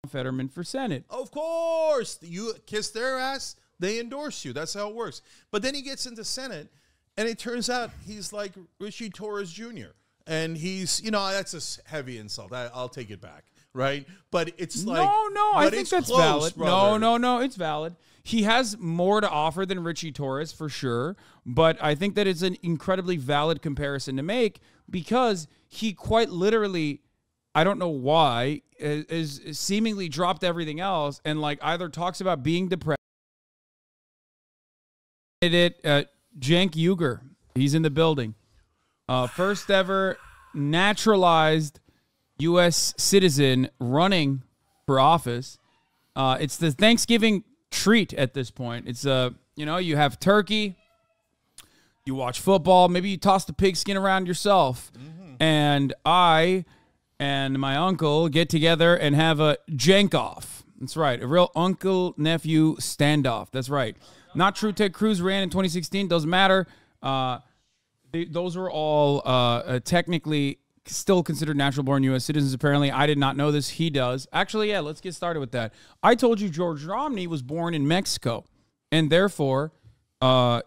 Fetterman for Senate. Of course. You kiss their ass, they endorse you. That's how it works. But then he gets into Senate, and it turns out he's like Richie Torres Jr. And he's, you know, that's a heavy insult. I'll take it back, right? But it's like... No, I think that's close, valid. brother. No, it's valid. He has more to offer than Richie Torres, for sure. But I think that it's an incredibly valid comparison to make because he quite literally, I don't know why, is seemingly dropped everything else and like either talks about being depressed. Cenk Uygur, he's in the building. First ever naturalized U.S. citizen running for office. It's the Thanksgiving treat at this point. It's you know, you have turkey, you watch football, maybe you toss the pigskin around yourself, and I and my uncle get together and have a jank-off. That's right, a real uncle-nephew standoff. That's right. Not true. Ted Cruz ran in 2016. Doesn't matter. Those were all technically still considered natural-born U.S. citizens, apparently. I did not know this. He does. Actually, yeah, let's get started with that. I told you George Romney was born in Mexico, and therefore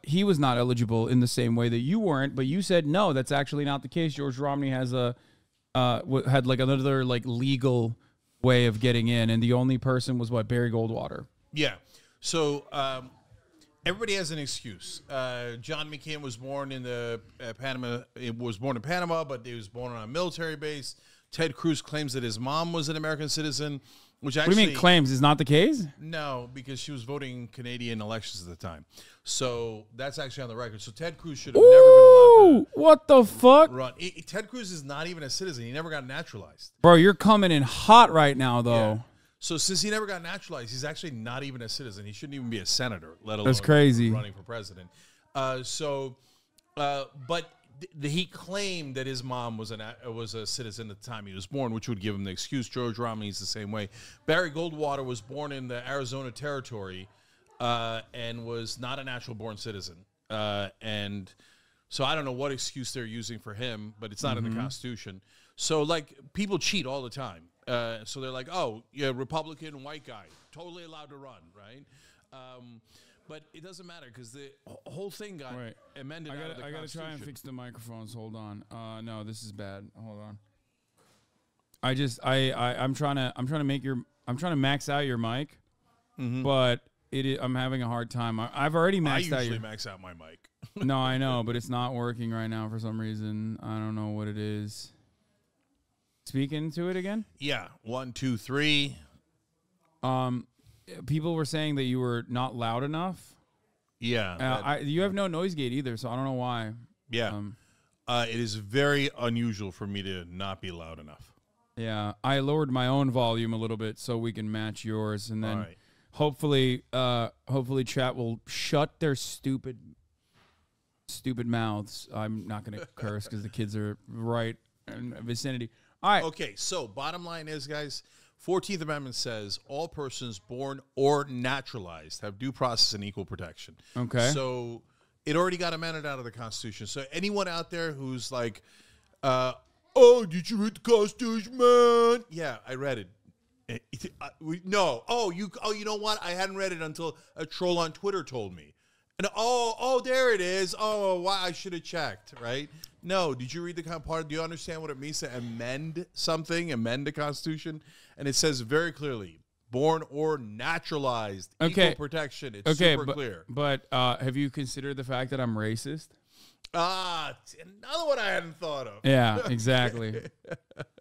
he was not eligible in the same way that you weren't, but you said, no, that's actually not the case. George Romney has had like another like legal way of getting in, and the only person was, what, Barry Goldwater? Yeah. So everybody has an excuse. John McCain was born in Panama. It was born in Panama, but he was born on a military base. Ted Cruz claims that his mom was an American citizen, which actually... What do you mean claims? Is not the case? No, because she was voting Canadian elections at the time. So that's actually on the record. So Ted Cruz should have never been allowed to... What the fuck? Run. Ted Cruz is not even a citizen. He never got naturalized. Bro, you're coming in hot right now, though. Yeah. So since he never got naturalized, he's actually not even a citizen. He shouldn't even be a senator, let alone That's crazy. Running for president. But he claimed that his mom was a citizen at the time he was born, which would give him the excuse. George Romney's the same way. Barry Goldwater was born in the Arizona Territory and was not a natural-born citizen. And so I don't know what excuse they're using for him, but it's not in the Constitution. So, like, people cheat all the time. So they're like, oh, yeah, Republican white guy, totally allowed to run, right? But it doesn't matter because the whole thing got amended. I gotta try and fix the microphones. Hold on. No, this is bad. Hold on. I'm trying to max out your mic, but I'm having a hard time. I've already maxed out. I usually max out my mic. No, I know, but it's not working right now for some reason. I don't know what it is. Speak into it again? Yeah. 1, 2, 3. People were saying that you were not loud enough. Yeah. You have no noise gate either, so I don't know why. Yeah. It is very unusual for me to not be loud enough. Yeah. I lowered my own volume a little bit so we can match yours, and then hopefully chat will shut their stupid mouths. I'm not going to curse because the kids are right in the vicinity. All right. Okay, so bottom line is, guys, 14th Amendment says all persons born or naturalized have due process and equal protection. Okay. So it already got amended out of the Constitution. So anyone out there who's like, oh, did you read the Constitution, man? Yeah, I read it. No. Oh, you know what? I hadn't read it until a troll on Twitter told me. And there it is. Oh, wow, I should have checked, right? No, did you read the part? Do you understand what it means to amend something, amend the Constitution? And it says very clearly, born or naturalized, equal protection. It's super clear. But have you considered the fact that I'm racist? Another one I hadn't thought of. Yeah, exactly.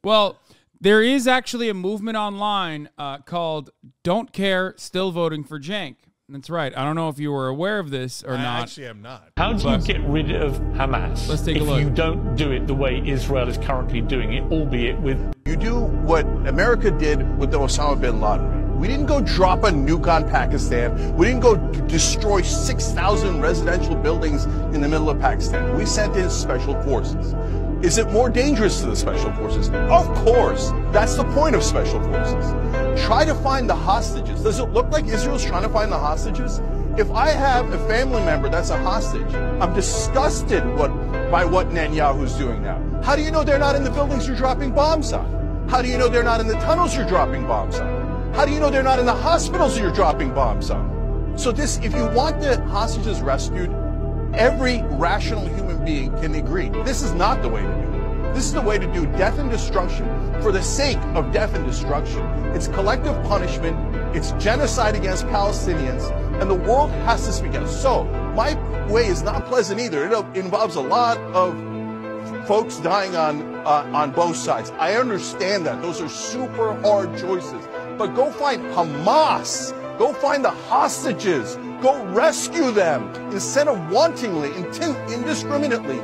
Well, there is actually a movement online called Don't Care, Still Voting for Cenk. That's right. I don't know if you were aware of this or not. I actually am not. How do you get rid of Hamas Let's take a look. if you don't do it the way Israel is currently doing it, albeit with... You do what America did with the Osama bin Laden. We didn't go drop a nuke on Pakistan. We didn't go destroy 6,000 residential buildings in the middle of Pakistan. We sent in special forces. Is it more dangerous to the special forces? Of course. That's the point of special forces. Try to find the hostages. Does it look like Israel's trying to find the hostages? If I have a family member that's a hostage, I'm disgusted by what Netanyahu's doing now. How do you know they're not in the buildings you're dropping bombs on? How do you know they're not in the tunnels you're dropping bombs on? How do you know they're not in the hospitals you're dropping bombs on? So this, if you want the hostages rescued, every rational human being can agree this is not the way to do it. This is the way to do death and destruction for the sake of death and destruction. It's collective punishment. It's genocide against Palestinians, and the world has to speak out. So my way is not pleasant either. It involves a lot of folks dying on both sides. I understand that. Those are super hard choices. But go find Hamas. Go find the hostages. Go rescue them instead of wantonly, indiscriminately,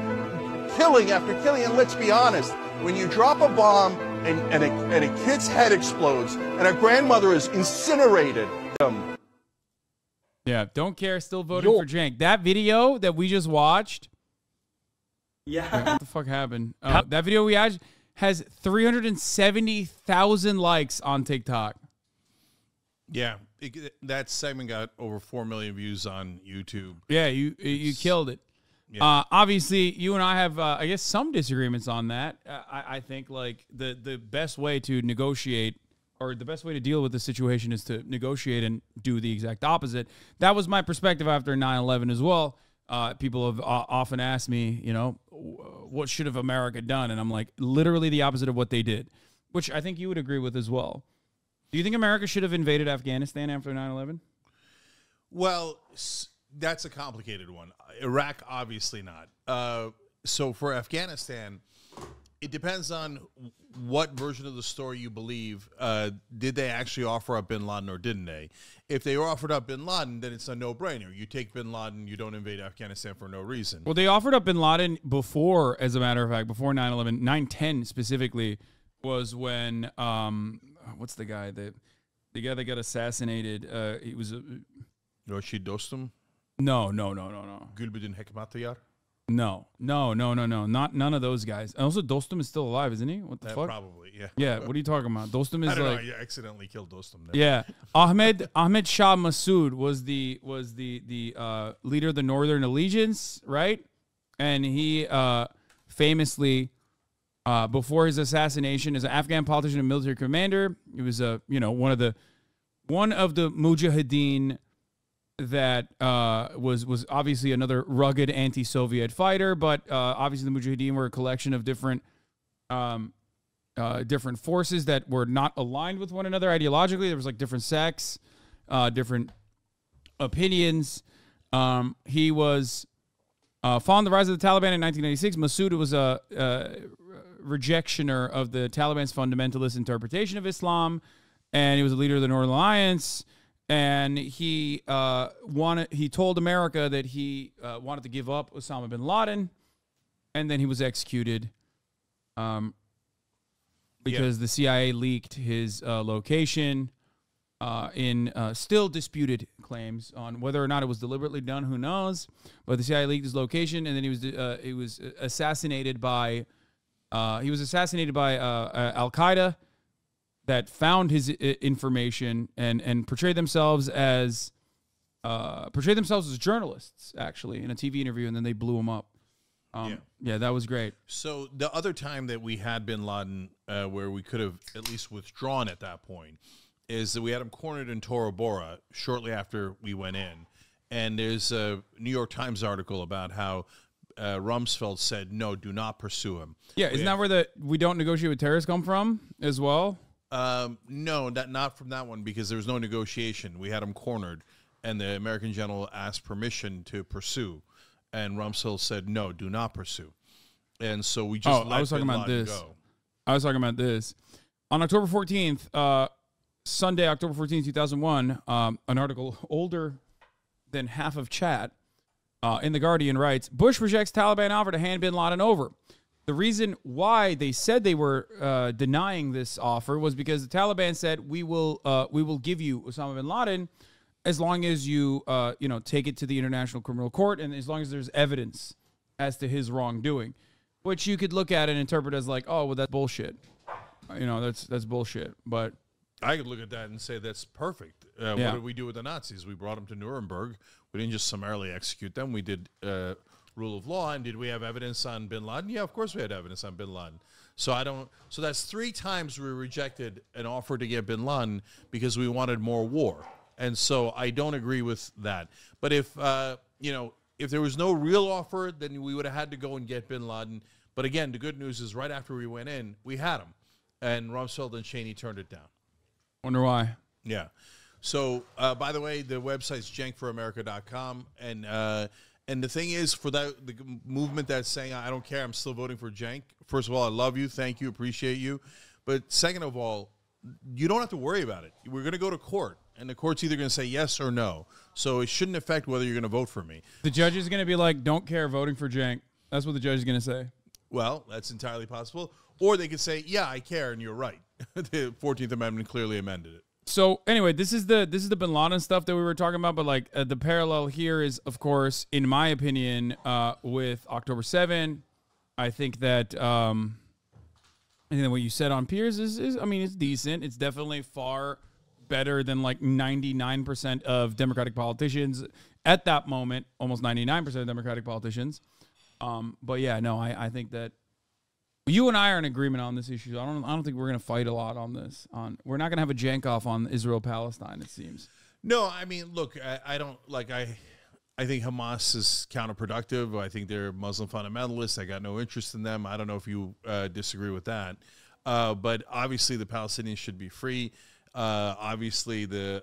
killing after killing. And let's be honest, when you drop a bomb and a kid's head explodes and a grandmother is incinerated. Yeah, don't care, still voting for Cenk. That video that we just watched. Yeah. Wait, what the fuck happened? That video we watched has 370,000 likes on TikTok. Yeah, that segment got over 4 million views on YouTube. Yeah, you killed it. Yeah. Obviously, you and I have, I guess, some disagreements on that. I think like the best way to negotiate or the best way to deal with the situation is to negotiate and do the exact opposite. That was my perspective after 9/11 as well. People have often asked me, you know, what should have America done? And I'm like, literally the opposite of what they did, which I think you would agree with as well. Do you think America should have invaded Afghanistan after 9/11? Well, that's a complicated one. Iraq, obviously not. So for Afghanistan, it depends on what version of the story you believe. Did they actually offer up bin Laden or didn't they? If they offered up bin Laden, then it's a no-brainer. You take bin Laden, you don't invade Afghanistan for no reason. Well, they offered up bin Laden before, as a matter of fact, before 9/11. 9/10 specifically was when, what's the guy that got assassinated? He was... Rashid Dostum? No. Gulbuddin Hekmatyar? No. Not none of those guys. And also, Dostum is still alive, isn't he? What the fuck? Probably, yeah. Yeah, what are you talking about? Dostum is I don't like... know, you accidentally killed Dostum. Yeah. Ahmed Shah Massoud was the leader of the Northern Allegiance, right? And he famously, before his assassination, as an Afghan politician and military commander, he was one of the Mujahideen that was obviously another rugged anti-Soviet fighter, but obviously the Mujahideen were a collection of different forces that were not aligned with one another ideologically. There was like different sects, different opinions. He was following the rise of the Taliban in 1996. Massoud was a rejectioner of the Taliban's fundamentalist interpretation of Islam, and he was a leader of the Northern Alliance. And he told America that he wanted to give up Osama bin Laden, and then he was executed because the CIA leaked his location in still disputed claims on whether or not it was deliberately done. Who knows? But the CIA leaked his location, and then he was assassinated by Al Qaeda. That found his information and portrayed themselves as journalists, actually, in a TV interview, and then they blew him up. Yeah, that was great. So the other time that we had bin Laden, where we could have at least withdrawn at that point, is that we had him cornered in Tora Bora shortly after we went in. And there's a New York Times article about how Rumsfeld said, no, do not pursue him. Yeah, isn't that where the we don't negotiate with terrorists come from as well? No, not from that one, because there was no negotiation. We had him cornered, and the American general asked permission to pursue, and Rumsfeld said, no, do not pursue. And so we just let I was talking bin about Laden this. go. I was talking about this. On October 14th, Sunday, October 14th, 2001, an article older than half of chat in The Guardian writes, Bush rejects Taliban offer to hand bin Laden over. The reason why they said they were denying this offer was because the Taliban said, we will give you Osama bin Laden as long as you take it to the International Criminal Court and as long as there's evidence as to his wrongdoing, which you could look at and interpret as like, oh, well, that's bullshit. That's bullshit. But I could look at that and say that's perfect. Yeah. What did we do with the Nazis? We brought them to Nuremberg. We didn't just summarily execute them. We did rule of law. And did we have evidence on bin Laden? Yeah, of course we had evidence on bin Laden. So that's 3 times we rejected an offer to get bin Laden because we wanted more war. And so I don't agree with that. But if there was no real offer, then we would have had to go and get bin Laden. But again, the good news is right after we went in, we had him. And Rumsfeld and Cheney turned it down. Wonder why. Yeah. So, by the way, the website's cenkforamerica.com. And the thing is, for the movement that's saying, I don't care, I'm still voting for Cenk. First of all, I love you. Thank you. Appreciate you. But second of all, you don't have to worry about it. We're going to go to court. And the court's either going to say yes or no. So it shouldn't affect whether you're going to vote for me. The judge is going to be like, don't care, voting for Cenk. That's what the judge is going to say. Well, that's entirely possible. Or they could say, yeah, I care, and you're right. The 14th Amendment clearly amended it. So anyway, this is the bin Laden stuff that we were talking about, but like the parallel here is, of course, in my opinion, with October 7. I think that what you said on Piers is I mean, it's decent. It's definitely far better than like 99% of Democratic politicians at that moment, almost 99% of Democratic politicians. But yeah, no, I think that you and I are in agreement on this issue. I don't think we're going to fight a lot on this. We're not going to have a jank off on Israel-Palestine, it seems. No, I mean, look, I don't like I think Hamas is counterproductive. I think they're Muslim fundamentalists. I got no interest in them. I don't know if you disagree with that. But obviously the Palestinians should be free. Obviously the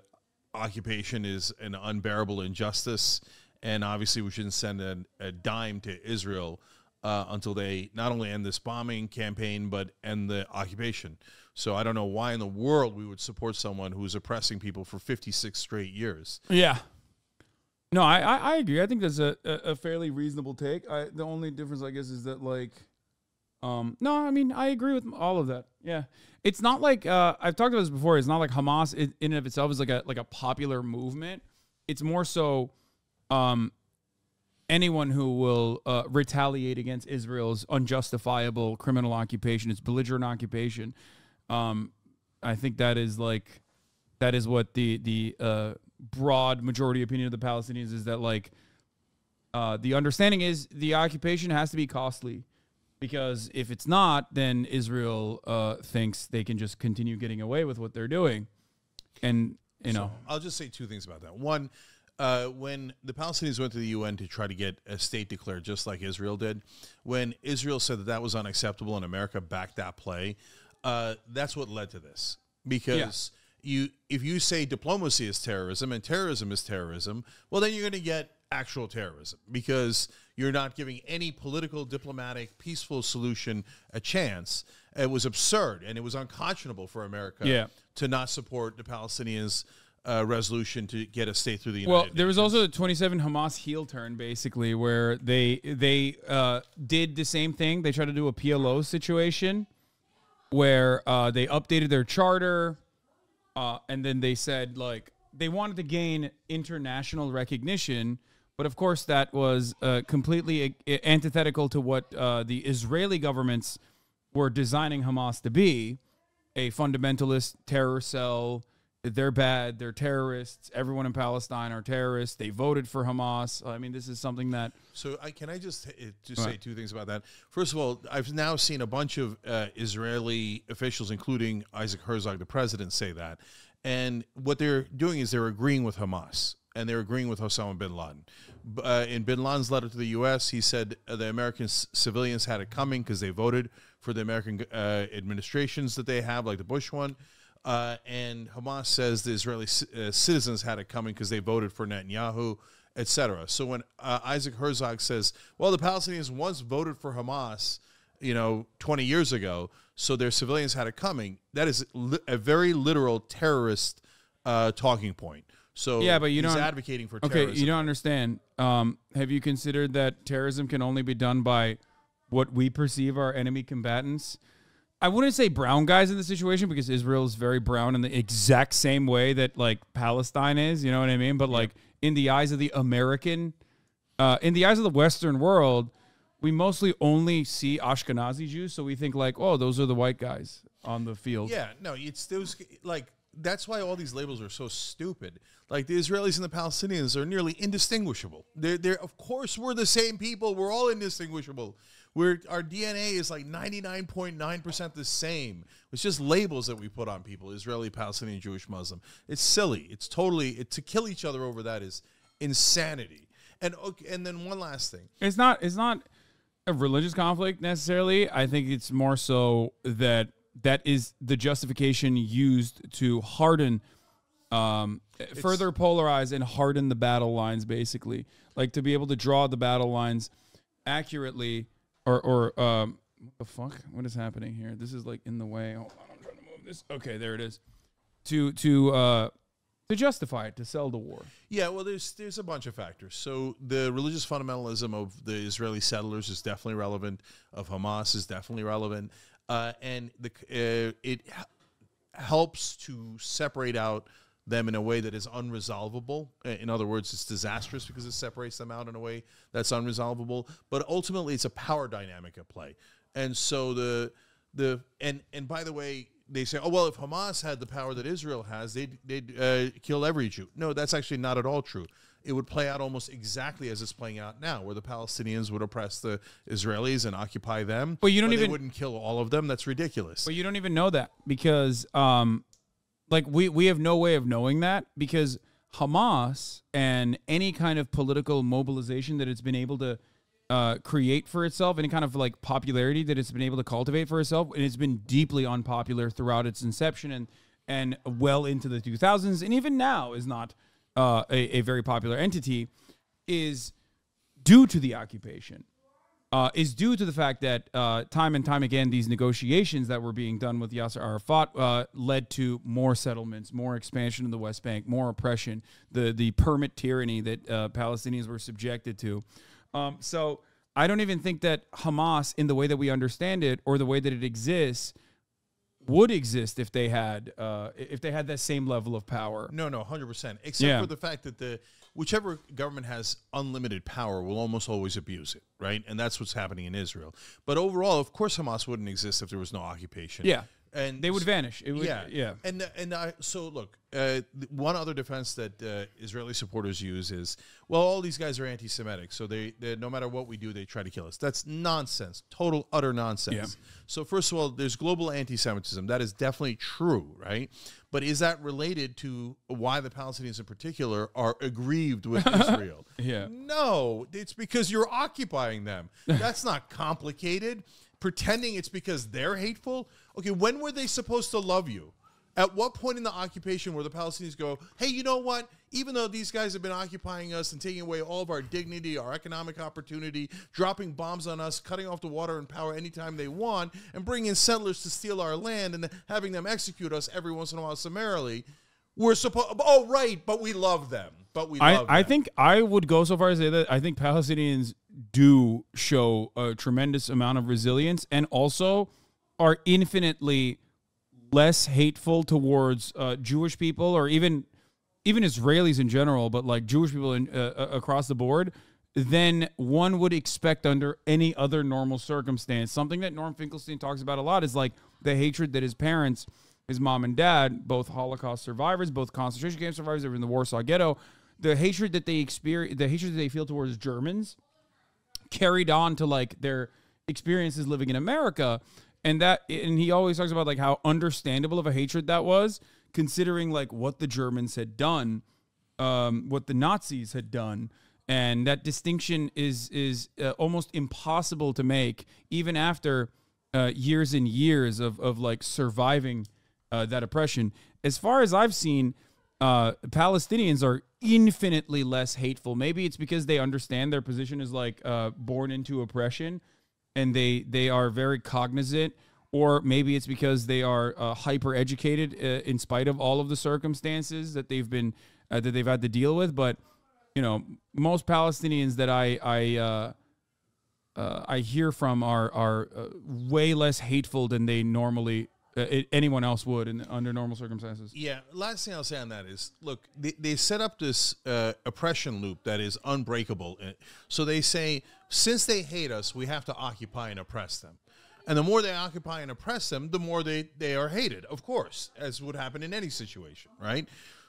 occupation is an unbearable injustice. And obviously we shouldn't send a dime to Israel until they not only end this bombing campaign, but end the occupation. So I don't know why in the world we would support someone who's oppressing people for 56 straight years. Yeah. No, I agree. I think that's a fairly reasonable take. The only difference, I guess, is that, like, no, I mean, I agree with all of that. Yeah. It's not like, I've talked about this before, it's not like Hamas in and of itself is like a popular movement. It's more so anyone who will retaliate against Israel's unjustifiable criminal occupation, its belligerent occupation. I think that is what the broad majority opinion of the Palestinians is, that like the understanding is the occupation has to be costly, because if it's not, then Israel thinks they can just continue getting away with what they're doing. And I'll just say 2 things about that. One, when the Palestinians went to the UN to try to get a state declared, just like Israel did, when Israel said that was unacceptable and America backed that play, that's what led to this. Because if you say diplomacy is terrorism and terrorism is terrorism, well, then you're going to get actual terrorism, because you're not giving any political, diplomatic, peaceful solution a chance. It was absurd, and it was unconscionable for America to not support the Palestinians' resolution to get a state through the United Nations. There was also the 27 Hamas heel turn, basically, where they did the same thing. They tried to do a PLO situation where they updated their charter, and then they said, like, they wanted to gain international recognition, but of course that was completely antithetical to what the Israeli governments were designing Hamas to be, a fundamentalist terror cell. They're bad. They're terrorists. Everyone in Palestine are terrorists. They voted for Hamas. I mean, this is something that... So can I just say 2 things about that? First of all, I've now seen a bunch of Israeli officials, including Isaac Herzog, the president, say that. And what they're doing is they're agreeing with Hamas, and they're agreeing with Osama bin Laden. In bin Laden's letter to the U.S., he said the American civilians had it coming because they voted for the American administrations that they have, like the Bush one. And Hamas says the Israeli citizens had it coming because they voted for Netanyahu, etc. So when Isaac Herzog says, well, the Palestinians once voted for Hamas, 20 years ago, so their civilians had it coming, that is a very literal terrorist talking point. So yeah, but he's advocating for terrorism. Okay, you don't understand. Have you considered that terrorism can only be done by what we perceive are enemy combatants? I wouldn't say brown guys in the situation, because Israel is very brown in the exact same way that, like, Palestine is, you know what I mean? But like in the eyes of the American, in the eyes of the Western world, we mostly only see Ashkenazi Jews. So we think like, oh, those are the white guys on the field. Yeah, no, it's those, like, that's why all these labels are so stupid. Like the Israelis and the Palestinians are nearly indistinguishable. They're of course we're the same people. We're all indistinguishable. Our DNA is like 99.9% the same. It's just labels that we put on people: Israeli, Palestinian, Jewish, Muslim. It's silly. It's totally to kill each other over that is insanity. And then one last thing. It's not a religious conflict necessarily. I think it's more so that is the justification used to harden, further polarize and harden the battle lines, basically. Like to be able to draw the battle lines accurately or what the fuck? What is happening here? This is like in the way. Hold on, I'm trying to move this. Okay, there it is. To justify it, to sell the war. Yeah, well, there's a bunch of factors. So the religious fundamentalism of the Israeli settlers is definitely relevant. Of Hamas is definitely relevant, and it helps to separate out them in a way that is unresolvable. In other words, it's disastrous because it separates them out in a way that's unresolvable. But ultimately, it's a power dynamic at play. And so and by the way, they say, oh, well, if Hamas had the power that Israel has, they'd kill every Jew. No, that's actually not at all true. It would play out almost exactly as it's playing out now, where the Palestinians would oppress the Israelis and occupy them. Well, they wouldn't kill all of them. That's ridiculous. Well, you don't even know that because, like, we have no way of knowing that because Hamas and any kind of political mobilization that it's been able to create for itself, any kind of like popularity that it's been able to cultivate for itself, and it's been deeply unpopular throughout its inception and well into the 2000s, and even now is not a very popular entity, is due to the occupation, is due to the fact that time and time again these negotiations that were being done with Yasser Arafat led to more settlements, more expansion of the West Bank, more oppression, the permit tyranny that Palestinians were subjected to. So I don't even think that Hamas, in the way that we understand it, or the way that it exists, would exist if they had that same level of power. No, 100%. Except for the fact that whichever government has unlimited power will almost always abuse it, right? And that's what's happening in Israel. But overall, of course, Hamas wouldn't exist if there was no occupation. Yeah. And they would vanish. It would, yeah. So look, one other defense that Israeli supporters use is, well, all these guys are anti-Semitic, so they no matter what we do, they try to kill us. That's nonsense, total, utter nonsense. Yeah. So first of all, there's global anti-Semitism. That is definitely true, right? But is that related to why the Palestinians in particular are aggrieved with Israel? Yeah. No, it's because you're occupying them. That's not complicated. Pretending it's because they're hateful. Okay, when were they supposed to love you? At what point in the occupation where the Palestinians go, hey, you know what? Even though these guys have been occupying us and taking away all of our dignity, our economic opportunity, dropping bombs on us, cutting off the water and power anytime they want, and bringing in settlers to steal our land and having them execute us every once in a while summarily, we're supposed, oh, right, but we love them. I think I would go so far as to say that I think Palestinians do show a tremendous amount of resilience and also are infinitely less hateful towards Jewish people or even Israelis in general, but like Jewish people across the board than one would expect under any other normal circumstance. Something that Norm Finkelstein talks about a lot is like the hatred that his parents, his mom and dad, both Holocaust survivors, both concentration camp survivors, they were in the Warsaw Ghetto, the hatred that they experience, the hatred that they feel towards Germans carried on to like their experiences living in America. And he always talks about like how understandable of a hatred that was, considering like what the Germans had done, what the Nazis had done. And that distinction is almost impossible to make even after years and years of like surviving that oppression. As far as I've seen, Palestinians are infinitely less hateful. Maybe it's because they understand their position is like born into oppression, and they are very cognizant, or maybe it's because they are hyper educated in spite of all of the circumstances that they've been that they've had to deal with. But you know, most Palestinians that I hear from are way less hateful than they normally anyone else would under normal circumstances. Yeah. Last thing I'll say on that is, look, they set up this oppression loop that is unbreakable. So they say, since they hate us, we have to occupy and oppress them. And the more they occupy and oppress them, the more they are hated, of course, as would happen in any situation, right?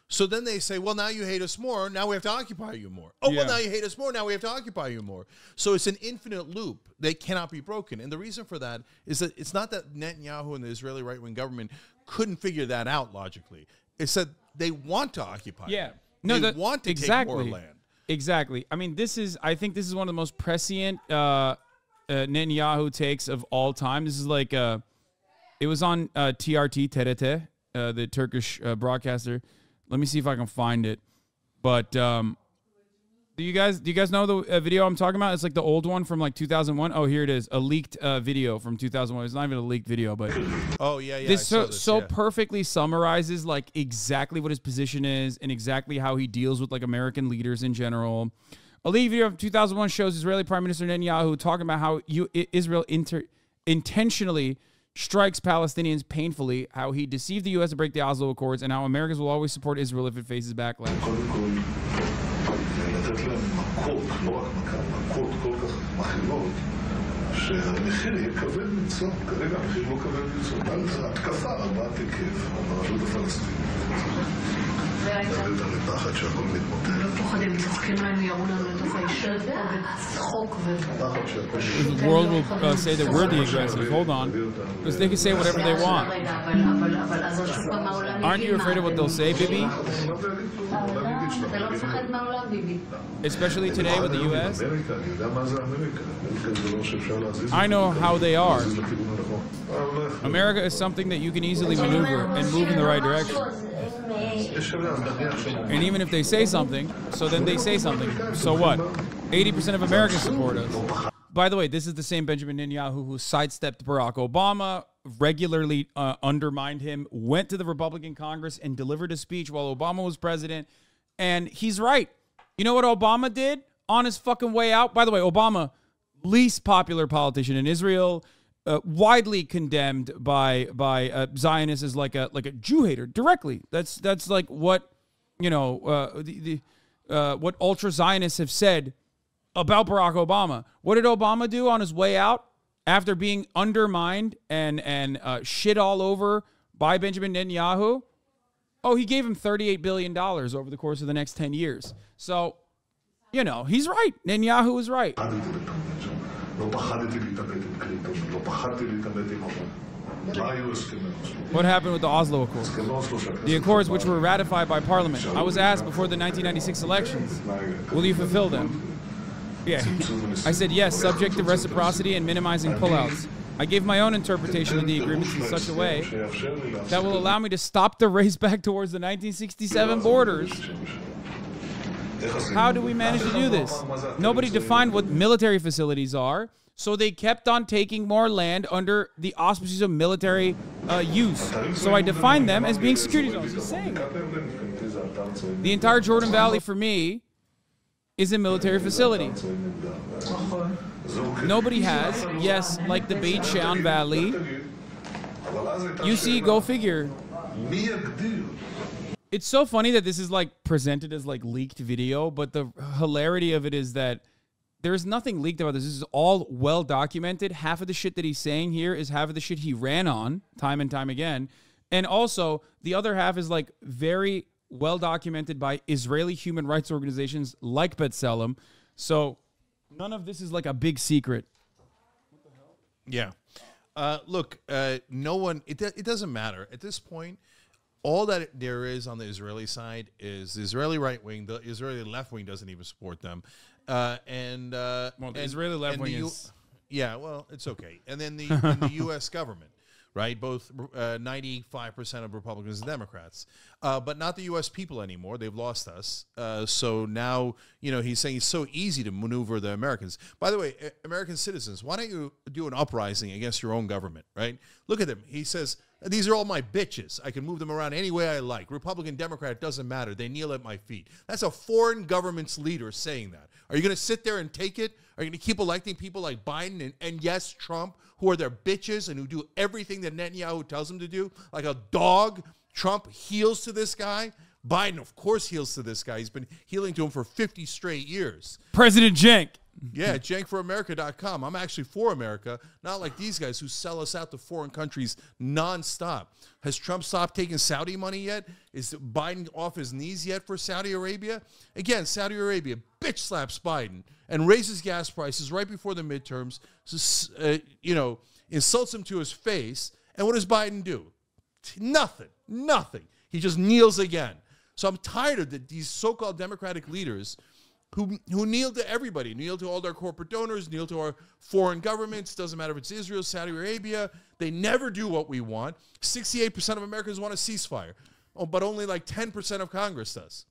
So then they say, well, now you hate us more. Now we have to occupy you more. Oh, well, now you hate us more. Now we have to occupy you more. So it's an infinite loop. They cannot be broken. And the reason for that is that it's not that Netanyahu and the Israeli right-wing government couldn't figure that out logically. It's that they want to occupy. Yeah. No, they want to take more land. Exactly. I mean, I think this is one of the most prescient Netanyahu takes of all time. This is like, it was on TRT, TRT, the Turkish broadcaster. Let me see if I can find it. But do you guys know the video I'm talking about? It's like the old one from like 2001. Oh, here it is. A leaked video from 2001. It's not even a leaked video, but oh yeah. This perfectly summarizes like exactly what his position is and exactly how he deals with like American leaders in general. A leaked video from 2001 shows Israeli Prime Minister Netanyahu talking about how Israel intentionally strikes Palestinians painfully, how he deceived the U.S. to break the Oslo Accords, and how Americans will always support Israel if it faces backlash. The world will say that we're the aggressors. Hold on. Because they can say whatever they want. Aren't you afraid of what they'll say, Bibi? Especially today with the U.S.? I know how they are. America is something that you can easily maneuver and move in the right direction. And even if they say something, so then they say something. So what? 80% of Americans support us. By the way, this is the same Benjamin Netanyahu who sidestepped Barack Obama, regularly undermined him, went to the Republican Congress and delivered a speech while Obama was president. And he's right. You know what Obama did on his fucking way out? By the way, Obama, least popular politician in Israel, widely condemned by Zionists as like a Jew hater directly. That's like what what ultra Zionists have said about Barack Obama. What did Obama do on his way out after being undermined and shit all over by Benjamin Netanyahu? Oh, he gave him $38 billion over the course of the next 10 years. So, he's right. Netanyahu is right. What happened with the Oslo Accords? The accords which were ratified by Parliament. I was asked before the 1996 elections, will you fulfill them? Yeah. I said yes, subject to reciprocity and minimizing pullouts. I gave my own interpretation of the agreements in such a way that will allow me to stop the race back towards the 1967 borders. How do we manage to do this? Nobody defined what military facilities are, so they kept on taking more land under the auspices of military use. So I defined them as being security zones. He's saying the entire Jordan Valley, for me, is a military facility. Nobody has. Yes, like the Beit Shean Valley. You see, go figure. It's so funny that this is like presented as like leaked video, but the hilarity of it is that there's nothing leaked about this. This is all well documented. Half of the shit that he's saying here is half of the shit he ran on time and time again. And also the other half is like very well documented by Israeli human rights organizations like B'Tselem. So none of this is like a big secret. What the hell? Yeah. Look, no one, it doesn't matter. At this point, all that there is on the Israeli side is the Israeli right wing. The Israeli left wing doesn't even support them. The Israeli left wing is... Yeah, well, it's okay. And then the U.S. government, right? Both 95% of Republicans and Democrats. But not the U.S. people anymore. They've lost us. So now, he's saying it's so easy to maneuver the Americans. By the way, American citizens, why don't you do an uprising against your own government, right? Look at him. He says, these are all my bitches. I can move them around any way I like. Republican, Democrat, it doesn't matter. They kneel at my feet. That's a foreign government's leader saying that. Are you going to sit there and take it? Are you going to keep electing people like Biden and yes, Trump, who are their bitches and who do everything that Netanyahu tells them to do? Like a dog, Trump heals to this guy. Biden, of course, heals to this guy. He's been healing to him for 50 straight years. President Cenk. Yeah, JenkForAmerica.com. I'm actually for America, not like these guys who sell us out to foreign countries nonstop. Has Trump stopped taking Saudi money yet? Is Biden off his knees yet for Saudi Arabia? Again, Saudi Arabia bitch slaps Biden and raises gas prices right before the midterms, insults him to his face. And what does Biden do? Nothing. He just kneels again. So I'm tired of these so-called Democratic leaders who kneel to everybody, kneel to all their corporate donors, kneel to our foreign governments. Doesn't matter if it's Israel, Saudi Arabia. They never do what we want. 68% of Americans want a ceasefire, but only like 10% of Congress does.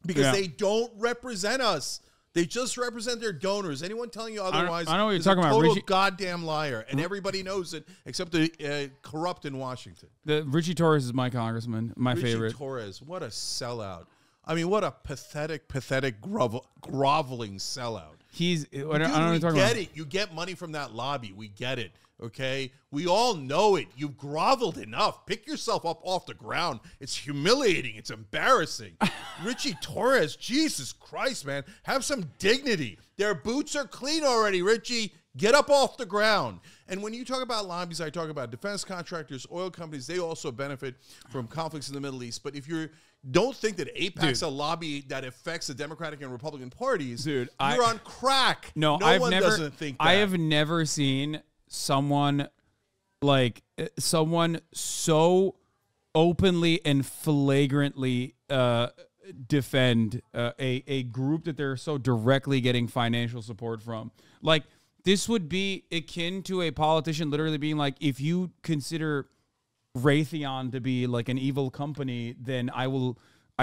Because they don't represent us. They just represent their donors. Anyone telling you otherwise I know what you're is talking a about. total goddamn liar, and everybody knows it except the corrupt in Washington. Richie Torres is my congressman, my favorite. Richie Torres, what a sellout. I mean, what a pathetic, groveling sellout. He's. I Dude, don't know what you're we talking get about. it. You get money from that lobby. We get it. Okay? We all know it. You've groveled enough. Pick yourself up off the ground. It's humiliating. It's embarrassing. Richie Torres, Jesus Christ, man. Have some dignity. Their boots are clean already, Richie. Get up off the ground. And when you talk about lobbies, I talk about defense contractors, oil companies. They also benefit from conflicts in the Middle East. But if you don't think that AIPAC's a lobby that affects the Democratic and Republican parties, you're on crack. No, doesn't think that. I have never seen someone so openly and flagrantly defend a group that they're so directly getting financial support from. Like, this would be akin to a politician literally being like, if you consider Raytheon to be like an evil company, then I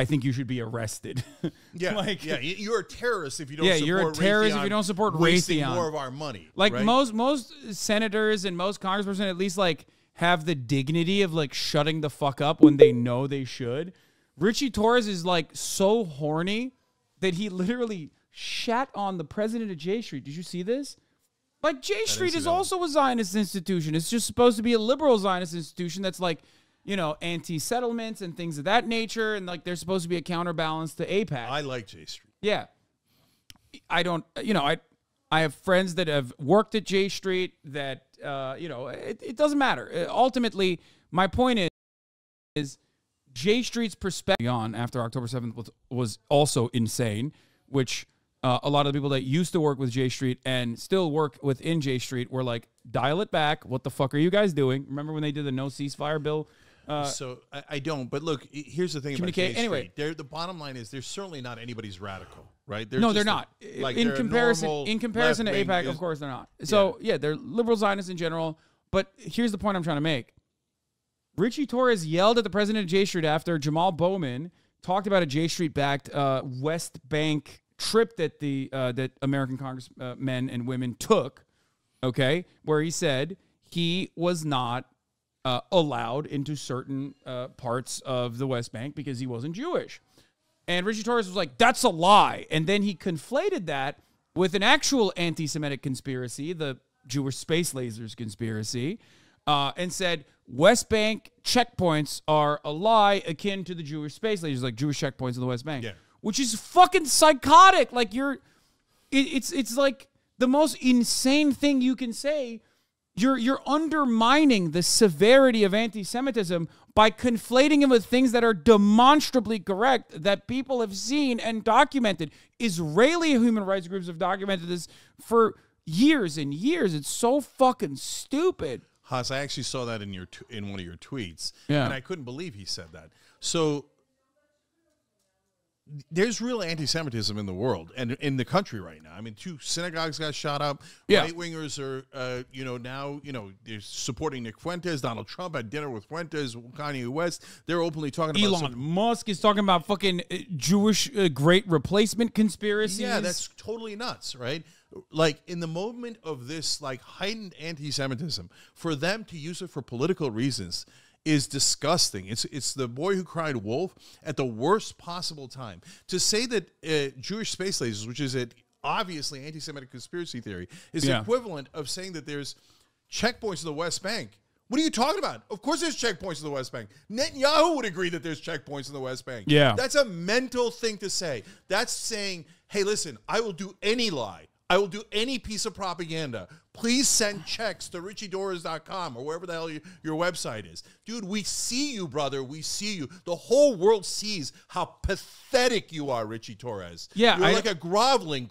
think you should be arrested. You're a terrorist if you don't. You're a terrorist if you don't support wasting Raytheon. More of our money. Like, right? most senators and most congresspersons at least like have the dignity of like shutting the fuck up when they know they should. Richie Torres is like so horny that he literally shat on the president of J Street. Did you see this? Like, J Street is also a Zionist institution. It's just supposed to be a liberal Zionist institution that's like, anti-settlements and things of that nature. And like, they're supposed to be a counterbalance to AIPAC. I like J Street. Yeah. I don't, I have friends that have worked at J Street that, it doesn't matter. Ultimately, my point is J Street's perspective on after October 7th was also insane, which a lot of the people that used to work with J Street and still work within J Street were like, dial it back. What the fuck are you guys doing? Remember when they did the no ceasefire bill? So I don't. But look, here's the thing about J Street. Anyway, the bottom line is they're certainly not anybody's radical, right? They're not. In comparison to AIPAC, of course they're not. So yeah, they're liberal Zionists in general. But here's the point I'm trying to make. Richie Torres yelled at the president of J Street after Jamal Bowman talked about a J Street-backed West Bank trip that that American congressmen and women took, okay, where he said he was not allowed into certain parts of the West Bank because he wasn't Jewish. And Richie Torres was like, that's a lie. And then he conflated that with an actual anti-Semitic conspiracy, the Jewish space lasers conspiracy, and said West Bank checkpoints are a lie akin to the Jewish space lasers, like Jewish checkpoints in the West Bank. Yeah. Which is fucking psychotic. Like, it's like the most insane thing you can say. You're undermining the severity of anti-Semitism by conflating it with things that are demonstrably correct that people have seen and documented. Israeli human rights groups have documented this for years and years. It's so fucking stupid. Haas, I actually saw that in one of your tweets, yeah, and I couldn't believe he said that. So there's real anti-Semitism in the world and in the country right now. I mean, 2 synagogues got shot up. Yeah. Right-wingers are, now, they're supporting Nick Fuentes. Donald Trump had dinner with Fuentes, Kanye West. They're openly talking about Elon Musk is talking about fucking Jewish great replacement conspiracies. Yeah, that's totally nuts, right? Like, in the moment of this, like, heightened anti-Semitism, for them to use it for political reasons is disgusting. It's the boy who cried wolf at the worst possible time. To say that Jewish space lasers, which is an obviously anti-Semitic conspiracy theory, is the equivalent of saying that there's checkpoints in the West Bank What are you talking about? Of course there's checkpoints in the West Bank. Netanyahu would agree that there's checkpoints in the West Bank. Yeah. That's a mental thing to say. That's saying, hey, listen, I will do any lie. I will do any piece of propaganda. Please send checks to richiedoras.com or wherever the hell your website is. Dude, we see you, brother. We see you. The whole world sees how pathetic you are, Richie Torres. Yeah, You're like a groveling,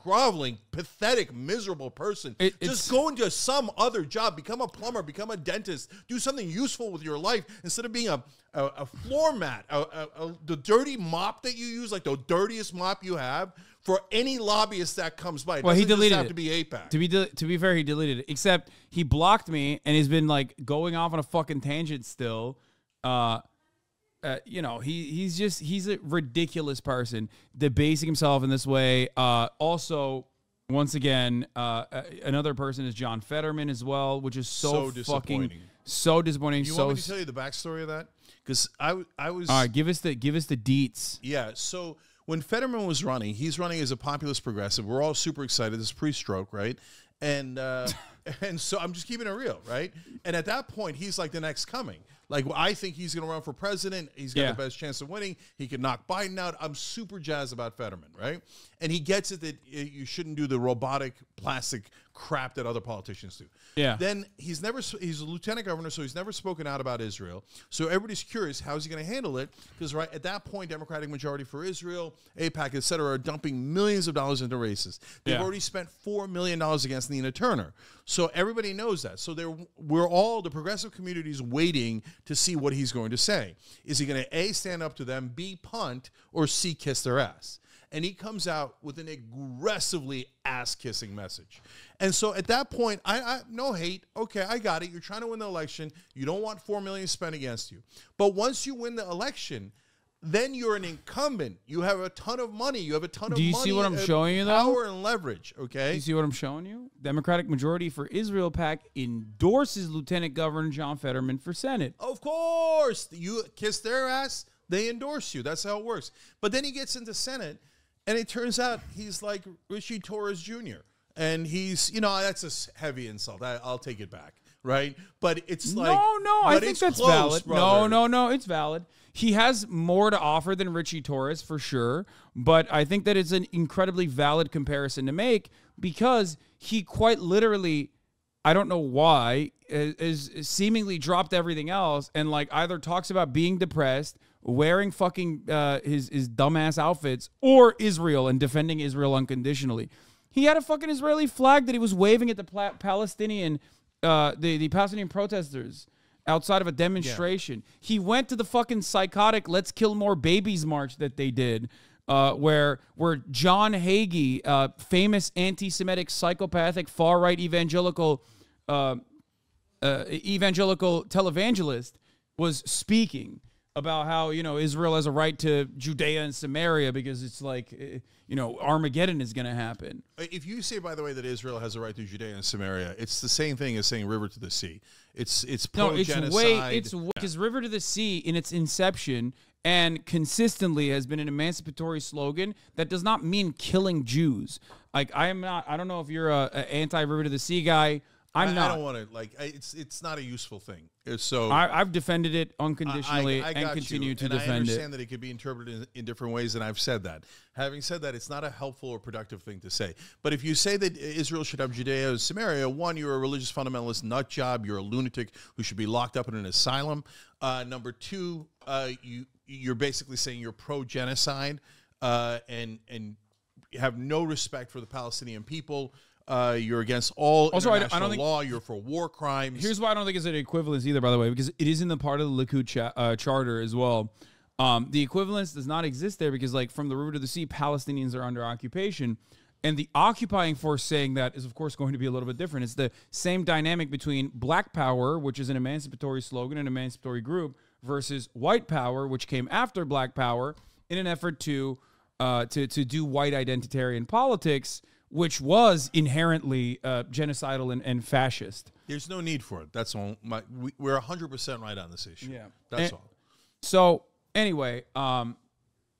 pathetic, miserable person. Just go into some other job. Become a plumber. Become a dentist. Do something useful with your life instead of being a floor mat, the dirty mop that you use, like the dirtiest mop you have. For any lobbyist that comes by, well, he deleted have it. To be APAC. To be fair, he deleted it. Except he blocked me, and he's been like going off on a fucking tangent still. You know, he's a ridiculous person, debasing himself in this way. Also, once again, another person is John Fetterman as well, which is so fucking disappointing. You want me to tell you the backstory of that? Because I was all right. Give us the deets. Yeah. So. When Fetterman was running, he's running as a populist progressive. We're all super excited. This is pre-stroke, right? And so I'm just keeping it real, right? And at that point, he's like the next coming. Like, I think he's going to run for president. He's got the best chance of winning. He can knock Biden out. I'm super jazzed about Fetterman, right? And he gets it that you shouldn't do the robotic plastic crap that other politicians do. Yeah. Then he's a lieutenant governor, so he's never spoken out about Israel. So everybody's curious, how's he going to handle it? Because right at that point, Democratic majority for Israel, AIPAC, et cetera, are dumping millions of dollars into races. They've already spent $4 million against Nina Turner. So everybody knows that. So we're all, the progressive community is waiting to see what he's going to say. Is he going to A, stand up to them, B, punt, or C, kiss their ass? And he comes out with an aggressively ass-kissing message. And so at that point, I no hate. Okay, I got it. You're trying to win the election. You don't want $4 million spent against you. But once you win the election, then you're an incumbent. You have a ton of money. You have a ton of money. Do you see what I'm showing you, though? Power and leverage, okay? Do you see what I'm showing you? Democratic majority for Israel PAC endorses Lieutenant Governor John Fetterman for Senate. Of course. You kiss their ass, they endorse you. That's how it works. But then he gets into Senate, and it turns out he's like Richie Torres Jr. And he's, that's a heavy insult. I'll take it back, right? But it's like... No, I think that's close, valid. brother. No, it's valid. He has more to offer than Richie Torres, for sure. But I think that it's an incredibly valid comparison to make because he quite literally, I don't know why, is seemingly dropped everything else and like either talks about being depressed, wearing fucking his dumbass outfits, or Israel and defending Israel unconditionally. He had a fucking Israeli flag that he was waving at the Palestinian protesters outside of a demonstration. Yeah. He went to the fucking psychotic "Let's Kill More Babies" march that they did, where John Hagee, famous anti-Semitic, psychopathic, far-right evangelical televangelist, was speaking about how, Israel has a right to Judea and Samaria because it's like, Armageddon is going to happen. If you say, by the way, that Israel has a right to Judea and Samaria, it's the same thing as saying river to the sea. It's pro-genocide. It's because river to the sea in its inception and consistently has been an emancipatory slogan that does not mean killing Jews. Like, I don't know if you're a anti-river to the sea guy. I'm not. I don't want to, it's not a useful thing. So I've defended it unconditionally and continue to defend it. I understand that it could be interpreted in different ways, and I've said that. Having said that, it's not a helpful or productive thing to say. But if you say that Israel should have Judea and Samaria, one, you're a religious fundamentalist nut job. You're a lunatic who should be locked up in an asylum. Number two, you're basically saying you're pro-genocide and have no respect for the Palestinian people. You're against all international I don't think, law. You're for war crimes. Here's why I don't think it's an equivalence either, by the way, because it is in the part of the Likud charter as well. The equivalence does not exist there because, like, from the river to the sea, Palestinians are under occupation. And the occupying force saying that is, of course, going to be a little bit different. It's the same dynamic between Black Power, which is an emancipatory slogan, an emancipatory group, versus White Power, which came after Black Power in an effort to do white identitarian politics, which was inherently genocidal and fascist. There's no need for it. That's all. We're 100% right on this issue. Yeah. That's all. So anyway, I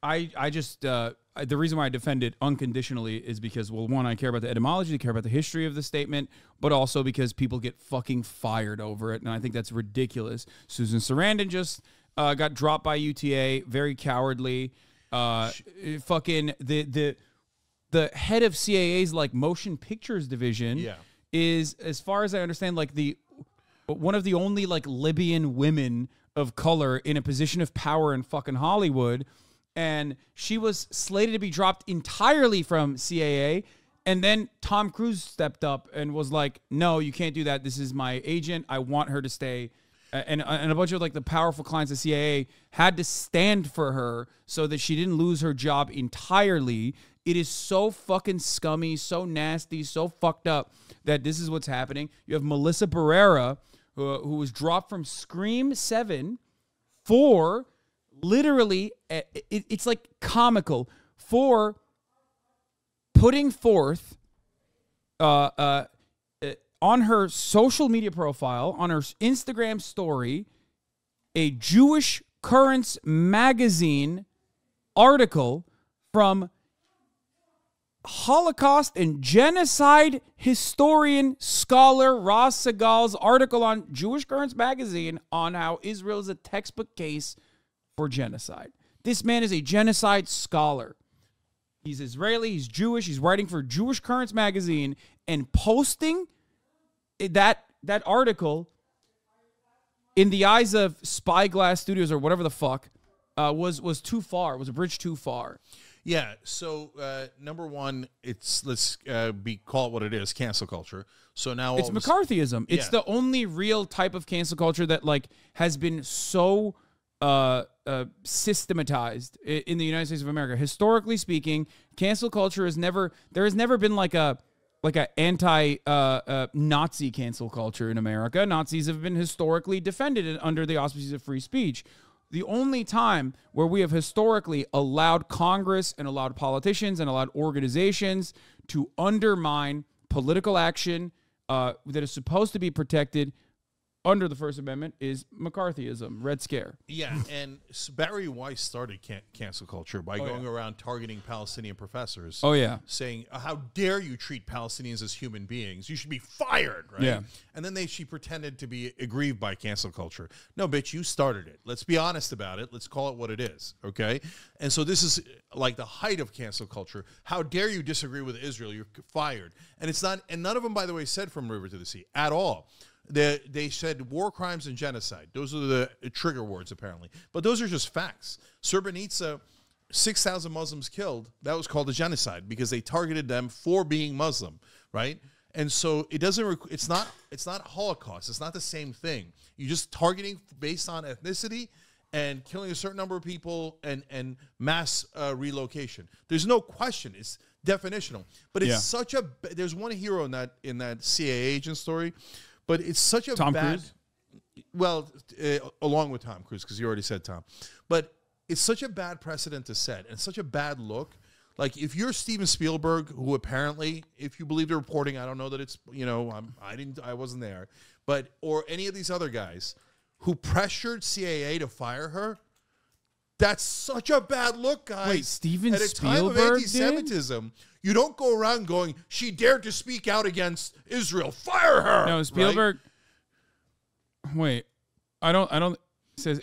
I just the reason why I defend it unconditionally is because, well, one, I care about the etymology, I care about the history of the statement, but also because people get fucking fired over it, and I think that's ridiculous. Susan Sarandon just got dropped by UTA, very cowardly. Fucking the head of CAA's like motion pictures division is, as far as I understand, like one of the only like Libyan women of color in a position of power in fucking Hollywood. And she was slated to be dropped entirely from CAA. And then Tom Cruise stepped up and was like, no, you can't do that. This is my agent. I want her to stay. And a bunch of like the powerful clients of CAA had to stand for her so that she didn't lose her job entirely. It is so fucking scummy, so nasty, so fucked up that this is what's happening. You have Melissa Barrera, who was dropped from Scream 7 for literally, it's like comical, for putting forth on her social media profile, on her Instagram story, a Jewish Currents magazine article from Holocaust and genocide historian scholar Ross Segal's article on Jewish Currents magazine on how Israel is a textbook case for genocide. This man is a genocide scholar. He's Israeli, he's Jewish, he's writing for Jewish Currents magazine, and posting that article in the eyes of Spyglass Studios or whatever the fuck was too far, was a bridge too far. Yeah, so number one, let's call it what it is, cancel culture. So now it's McCarthyism. It's the only real type of cancel culture that like has been so systematized in the United States of America. Historically speaking, cancel culture there has never been like a anti Nazi cancel culture in America. Nazis have been historically defended under the auspices of free speech. The only time where we have historically allowed Congress and allowed politicians and allowed organizations to undermine political action that is supposed to be protected under the First Amendment is McCarthyism, Red Scare. Yeah, and Barry Weiss started cancel culture by going around targeting Palestinian professors. Oh, yeah. Saying, how dare you treat Palestinians as human beings? You should be fired, right? Yeah. And then she pretended to be aggrieved by cancel culture. No, bitch, you started it. Let's be honest about it. Let's call it what it is, okay? And so this is like the height of cancel culture. How dare you disagree with Israel? You're fired. And it's not, and none of them, by the way, said from river to the sea at all. They said war crimes and genocide. Those are the trigger words, apparently. But those are just facts. Srebrenica, 6,000 Muslims killed. That was called a genocide because they targeted them for being Muslim, right? And so it doesn't. It's not Holocaust. It's not the same thing. You're just targeting based on ethnicity and killing a certain number of people and mass relocation. There's no question. It's definitional. But it's such a. There's one hero in that CIA agent story. But it's such a Tom bad, Cruise? Well, along with Tom Cruise, because you already said Tom. But it's such a bad precedent to set and such a bad look. Like, if you're Steven Spielberg, who apparently, if you believe the reporting, I don't know that it's, I wasn't there, but, or any of these other guys who pressured CAA to fire her, that's such a bad look, guys. Wait, Steven At a time Spielberg of anti-Semitism, you don't go around going, she dared to speak out against Israel. Fire her. No, Spielberg. Right? Wait, I don't. It says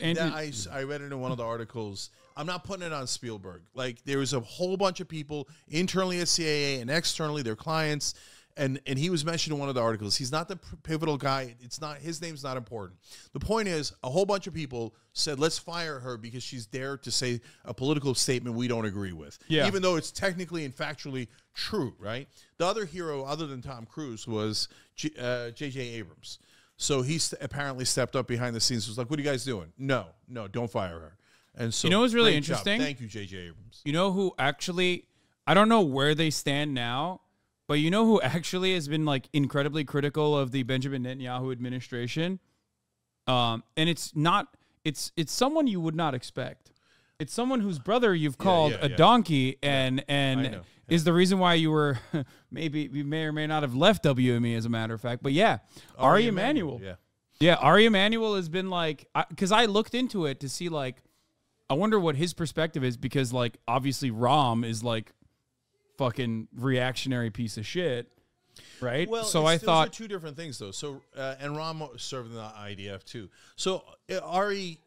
I read it in one of the articles. I'm not putting it on Spielberg. Like, there was a whole bunch of people internally at CAA and externally, their clients. And he was mentioned in one of the articles. He's not the pivotal guy. It's not, his name's not important. The point is, a whole bunch of people said, let's fire her because she's dared to say a political statement we don't agree with. Yeah. Even though it's technically and factually true, right? The other hero, other than Tom Cruise, was J.J. Abrams. So he apparently stepped up behind the scenes. Was like, what are you guys doing? No, don't fire her. And so, you know what's really interesting? Thank you, J.J. Abrams. You know who actually, I don't know where they stand now, but you know who actually has been like incredibly critical of the Benjamin Netanyahu administration? And it's someone you would not expect. It's someone whose brother you've called a donkey and is the reason why you were you may or may not have left WME, as a matter of fact. But Ari Emanuel. Yeah, Ari Emanuel has been like, because I looked into it to see like I wonder what his perspective is, because like obviously Rom is like fucking reactionary piece of shit, right? Well, so I those thought are two different things, though. So, and Ram served in the IDF too. So, Ari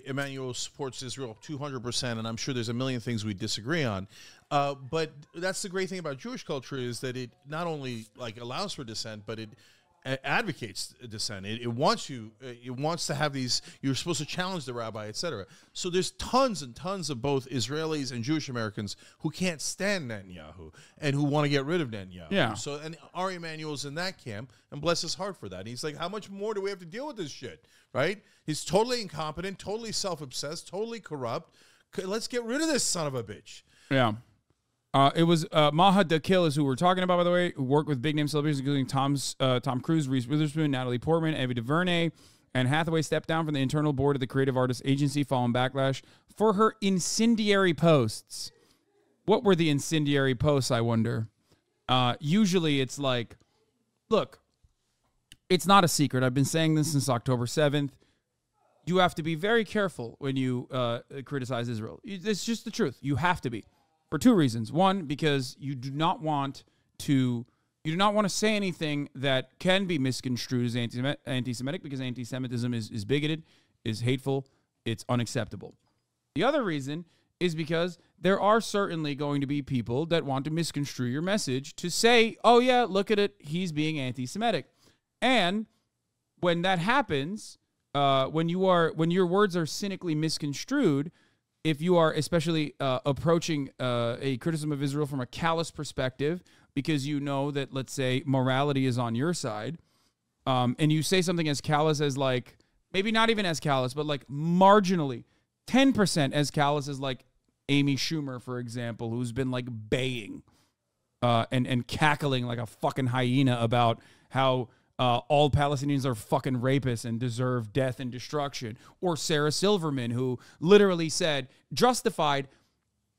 Emanuel supports Israel 200%, and I'm sure there's a million things we disagree on. But that's the great thing about Jewish culture, is that it not only like allows for dissent, but it advocates dissent. It wants you. It wants to have these. You're supposed to challenge the rabbi, etc. So there's tons and tons of both Israelis and Jewish Americans who can't stand Netanyahu and who want to get rid of Netanyahu. Yeah. So and Ari Emanuel's in that camp, and bless his heart for that. And he's like, how much more do we have to deal with this shit? Right? He's totally incompetent, totally self-obsessed, totally corrupt. Let's get rid of this son of a bitch. yeah. It was Maha Dakil is who we're talking about, by the way, who worked with big-name celebrities, including Tom Cruise, Reese Witherspoon, Natalie Portman, Ava DuVernay, and Hathaway stepped down from the internal board of the Creative Artists Agency following backlash for her incendiary posts. What were the incendiary posts, I wonder? Usually it's like, look, it's not a secret. I've been saying this since October 7th. You have to be very careful when you criticize Israel. It's just the truth. You have to be. For two reasons. One, because you do not want to say anything that can be misconstrued as anti-Semitic, because anti-Semitism is bigoted, is hateful, it's unacceptable. The other reason is because there are certainly going to be people that want to misconstrue your message to say, oh yeah, look at it, he's being anti-Semitic. And when that happens, when your words are cynically misconstrued, if you are especially approaching a criticism of Israel from a callous perspective, because you know that, let's say, morality is on your side, and you say something as callous as like, maybe not even as callous, but like marginally, 10% as callous as like Amy Schumer, for example, who's been like baying and cackling like a fucking hyena about how all Palestinians are fucking rapists and deserve death and destruction. Or Sarah Silverman, who literally said, justified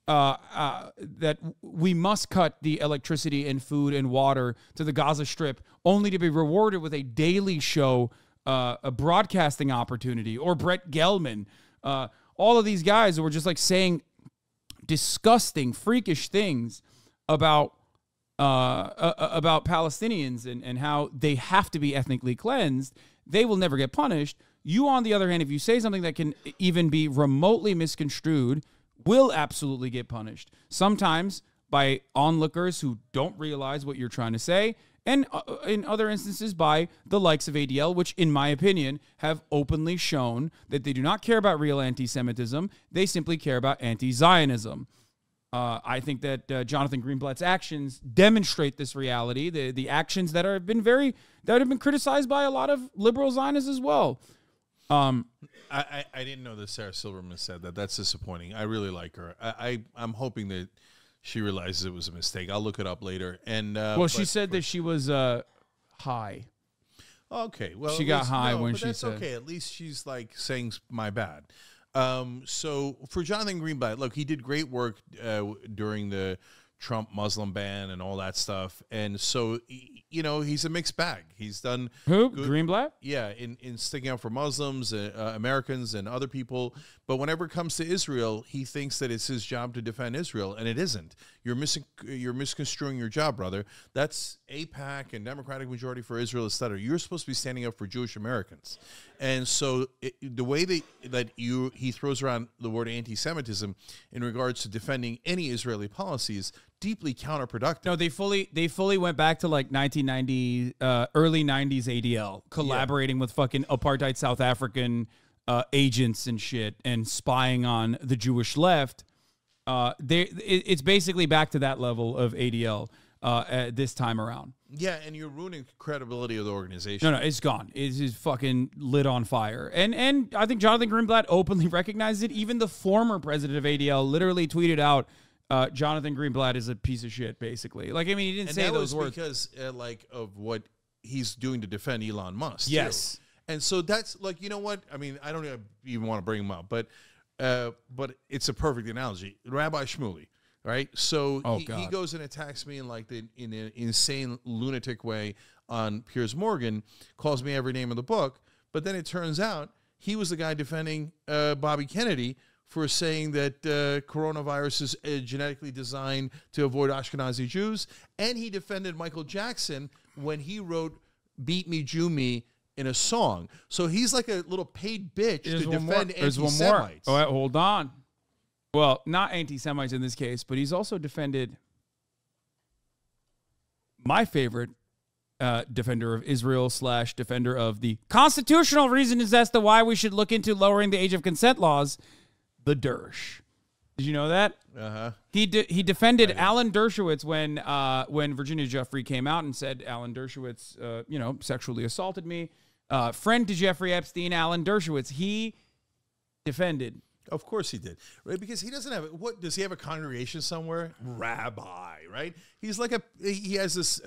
that we must cut the electricity and food and water to the Gaza Strip, only to be rewarded with a Daily Show a broadcasting opportunity. Or Brett Gelman. All of these guys who were just like saying disgusting, freakish things about Palestinians and how they have to be ethnically cleansed. They will never get punished. You, on the other hand, if you say something that can even be remotely misconstrued, will absolutely get punished. Sometimes by onlookers who don't realize what you're trying to say, and in other instances by the likes of ADL, which, in my opinion, have openly shown that they do not care about real anti-Semitism. They simply care about anti-Zionism. I think that Jonathan Greenblatt's actions demonstrate this reality. The actions that have been criticized by a lot of liberal Zionists as well. I didn't know that Sarah Silverman said that. That's disappointing. I really like her. I'm hoping that she realizes it was a mistake. I'll look it up later. And she said that she was high. Okay, well, she got high when she that's said. Okay, at least she's like saying my bad. So for Jonathan Greenblatt, look, he did great work during the Trump Muslim ban and all that stuff. And so, he's a mixed bag. He's done who? good, Greenblatt? Yeah, in sticking up for Muslims, Americans, and other people. But whenever it comes to Israel, he thinks that it's his job to defend Israel, and it isn't. You're misconstruing your job, brother. That's AIPAC and Democratic Majority for Israel, etc. You're supposed to be standing up for Jewish Americans. And so the way he throws around the word anti-Semitism in regards to defending any Israeli policies, deeply counterproductive. No, they fully went back to like 1990, early 90s ADL, collaborating with fucking apartheid South African agents and shit, and spying on the Jewish left. It's basically back to that level of ADL this time around. Yeah, and you're ruining credibility of the organization. No, it's gone. It is fucking lit on fire. And I think Jonathan Greenblatt openly recognized it. Even the former president of ADL literally tweeted out, Jonathan Greenblatt is a piece of shit, basically. Like, I mean, he didn't say those words. Because, of what he's doing to defend Elon Musk. Yes. Too. And so that's, like, you know what? I mean, I don't even want to bring him up, but it's a perfect analogy. Rabbi Shmuley, right? So he goes and attacks me in an insane lunatic way on Piers Morgan, calls me every name of the book, but then it turns out he was the guy defending Bobby Kennedy for saying that coronavirus is genetically designed to avoid Ashkenazi Jews, and he defended Michael Jackson when he wrote "Beat Me, Jew Me" in a song. So he's like a little paid bitch to defend anti-Semites. Oh, wait, hold on. Well, not anti-Semites in this case, but he's also defended my favorite defender of Israel / defender of the constitutional reasons as to why we should look into lowering the age of consent laws, the Dersh. Did you know that? Uh-huh. He defended Alan Dershowitz when Virginia Jeffrey came out and said Alan Dershowitz, sexually assaulted me. Friend to Jeffrey Epstein, Alan Dershowitz. He defended. Of course he did, right? Because he doesn't have what does he have a congregation somewhere? Rabbi, right? He's like he has this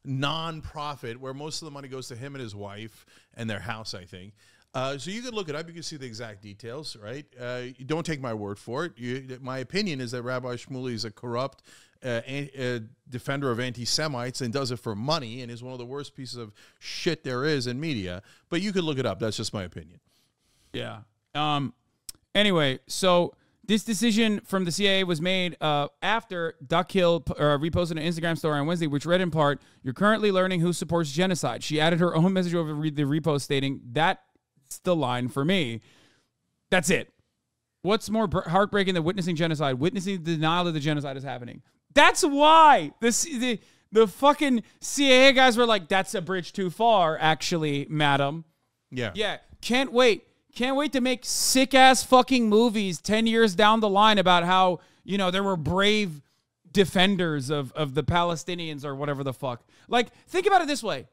non-profit where most of the money goes to him and his wife and their house, I think. So you could look it up. You can see the exact details, right? You don't take my word for it. My opinion is that Rabbi Shmuley is a corrupt defender of anti-Semites and does it for money and is one of the worst pieces of shit there is in media. But you could look it up. That's just my opinion. Yeah. Anyway, so this decision from the CIA was made after Duck Hill reposted an Instagram story on Wednesday, which read in part, "You're currently learning who supports genocide." She added her own message over the repost stating, "That's the line for me." That's it. What's more heartbreaking than witnessing genocide? Witnessing the denial that the genocide is happening. That's why the fucking CIA guys were like, "That's a bridge too far, actually, madam." Yeah. Yeah. Can't wait to make sick-ass fucking movies 10 years down the line about how, there were brave defenders of the Palestinians or whatever the fuck. Like, think about it this way.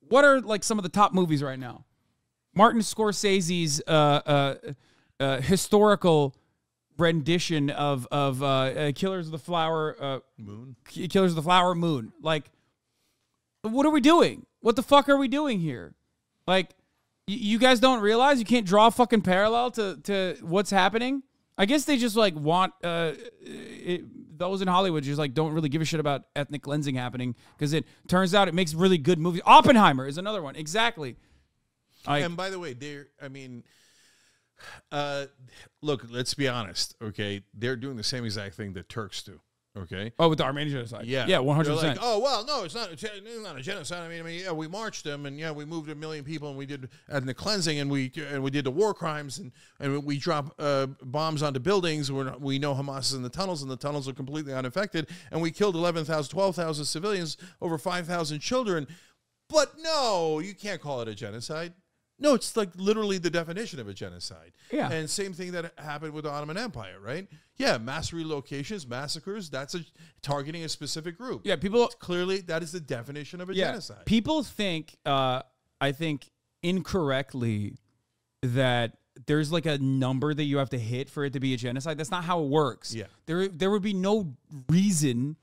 What are, like, some of the top movies right now? Martin Scorsese's historical rendition of Killers of the Flower Moon. Killers of the Flower Moon. Like, what are we doing? What the fuck are we doing here? Like, you guys don't realize you can't draw a fucking parallel to what's happening? I guess they just, like, want those in Hollywood just, like, don't really give a shit about ethnic cleansing happening because it turns out it makes really good movies. Oppenheimer is another one. Exactly. And by the way, look, let's be honest, okay? They're doing the same exact thing that Turks do. Okay. Oh, with the Armenian genocide. Yeah. Yeah, 100%. Like, oh, well, no, it's not a genocide. I mean, yeah, we marched them, and yeah, we moved 1 million people, and we did ethnic cleansing, and we did the war crimes, and we dropped bombs onto buildings. We know Hamas is in the tunnels, and the tunnels are completely unaffected, and we killed 12,000 civilians, over 5,000 children. But no, you can't call it a genocide. No, it's like literally the definition of a genocide. Yeah. And same thing that happened with the Ottoman Empire, right? Yeah, mass relocations, massacres, that's targeting a specific group. Yeah, people... Clearly, that is the definition of a genocide. People think, I think incorrectly, that there's like a number that you have to hit for it to be a genocide. That's not how it works. Yeah. There would be no reason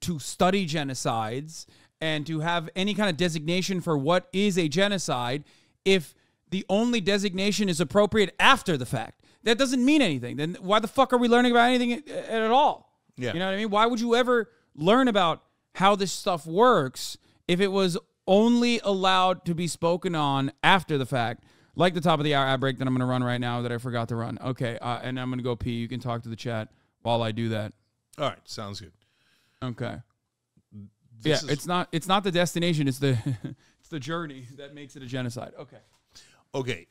to study genocides and to have any kind of designation for what is a genocide if the only designation is appropriate after the fact. That doesn't mean anything. Then why the fuck are we learning about anything at all? Yeah. You know what I mean? Why would you ever learn about how this stuff works if it was only allowed to be spoken on after the fact? Like the top of the hour ad break that I'm going to run right now that I forgot to run. Okay, and I'm going to go pee. You can talk to the chat while I do that. All right, sounds good. Okay. It's not the destination. It's the it's the journey that makes it a genocide. Okay. Okay.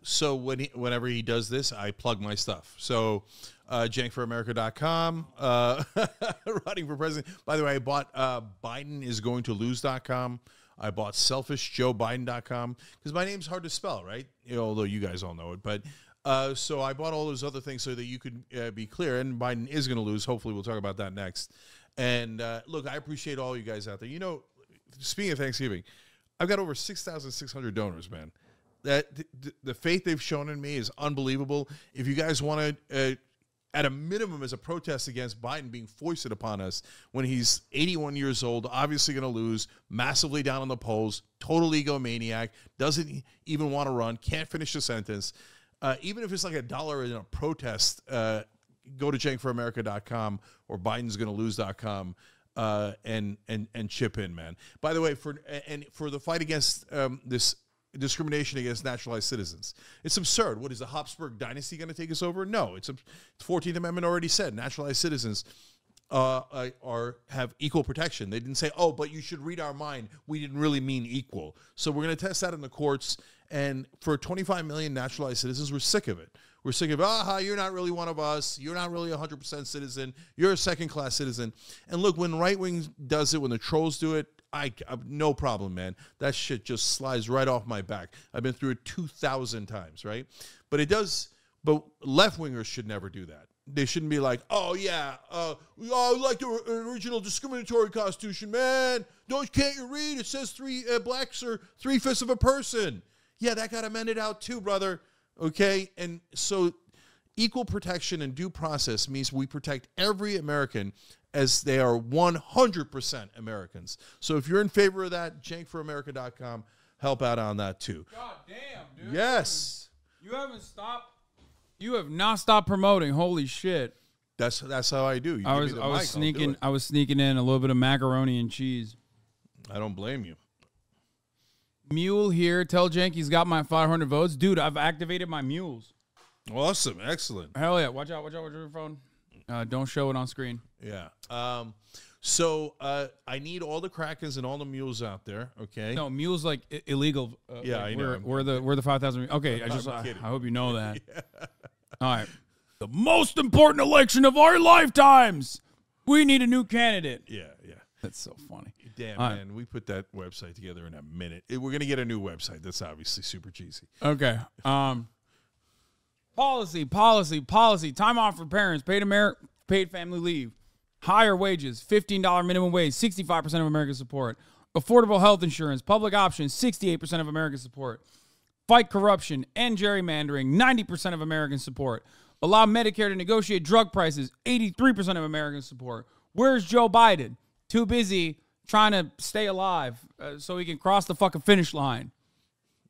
So whenever he does this, I plug my stuff. So jankforamerica.com, running for president. By the way, I bought BidenIsGoingToLose.com. I bought SelfishJoeBiden.com because my name's hard to spell, right? Although you guys all know it. But so I bought all those other things so that you could be clear. And Biden is going to lose. Hopefully, we'll talk about that next. And look, I appreciate all you guys out there. You know, speaking of Thanksgiving, I've got over 6,600 donors, man. That the faith they've shown in me is unbelievable. If you guys want to, at a minimum, as a protest against Biden being foisted upon us when he's 81 years old, obviously going to lose, massively down on the polls, total egomaniac, doesn't even want to run, can't finish the sentence. Even if it's like $1 in a protest, go to jankforamerica.com or bidensgonalose.com and chip in, man. By the way, for the fight against this discrimination against naturalized citizens. It's absurd. What is the Habsburg dynasty going to take us over? No. It's the 14th Amendment already said naturalized citizens have equal protection. They didn't say, oh, but you should read our mind. We didn't really mean equal. So we're going to test that in the courts. And for 25 million naturalized citizens, we're sick of it. We're sick of, you're not really one of us. You're not really 100% citizen. You're a second-class citizen. And look, when right wing does it, when the trolls do it, I no problem, man. That shit just slides right off my back. I've been through it 2,000 times, right? But it does. But left wingers should never do that. They shouldn't be like, oh yeah, I like the original discriminatory Constitution, man. Can't you read? It says blacks are 3/5 of a person. Yeah, that got amended out too, brother. Okay, and so equal protection and due process means we protect every American as they are 100% Americans. So if you're in favor of that, JenkForAmerica.com, help out on that too. God damn, dude. Yes. You haven't stopped. You have not stopped promoting. Holy shit. That's how I do. I was sneaking in a little bit of macaroni and cheese. I don't blame you. Mule here. Tell Cenk he's got my 500 votes. Dude, I've activated my mules. Awesome. Excellent. Hell yeah. Watch out with your phone. Don't show it on screen. Yeah. So I need all the Krakens and all the mules out there. Okay. No, mules like illegal. Yeah, like I know. We're the 5,000. Okay, I hope you know that. Yeah. All right. The most important election of our lifetimes. We need a new candidate. Yeah. That's so funny. Damn, man. We put that website together in a minute. We're going to get a new website. That's obviously super cheesy. Okay. Policy. Time off for parents. Paid family leave. Higher wages. $15 minimum wage. 65% of American support. Affordable health insurance. Public option. 68% of American support. Fight corruption. End gerrymandering. 90% of American support. Allow Medicare to negotiate drug prices. 83% of American support. Where's Joe Biden? Too busy trying to stay alive so he can cross the fucking finish line.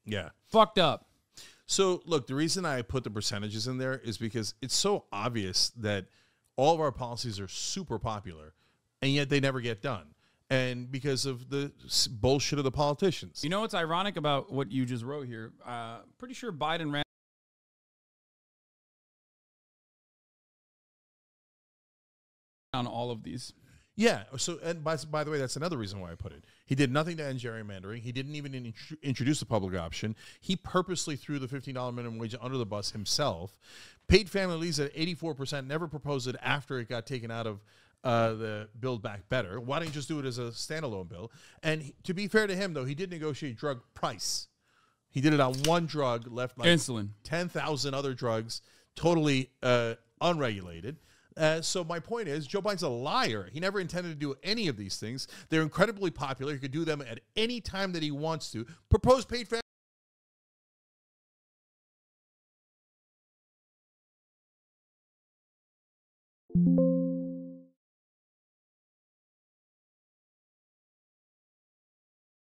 Yeah. Fucked up. So, look, the reason I put the percentages in there is because it's so obvious that all of our policies are super popular, and yet they never get done. And because of the bullshit of the politicians. You know what's ironic about what you just wrote here? Pretty sure Biden ran on all of these. Yeah. So, and by the way, that's another reason why I put it. He did nothing to end gerrymandering. He didn't even introduce the public option. He purposely threw the $15 minimum wage under the bus himself. Paid family leaves at 84%. Never proposed it after it got taken out of the Build Back Better. Why didn't you just do it as a standalone bill? And to be fair to him, though, he did negotiate drug price. He did it on one drug, left like insulin. 10,000 other drugs, totally unregulated. So my point is, Joe Biden's a liar. He never intended to do any of these things. They're incredibly popular. He could do them at any time that he wants to. Propose paid family.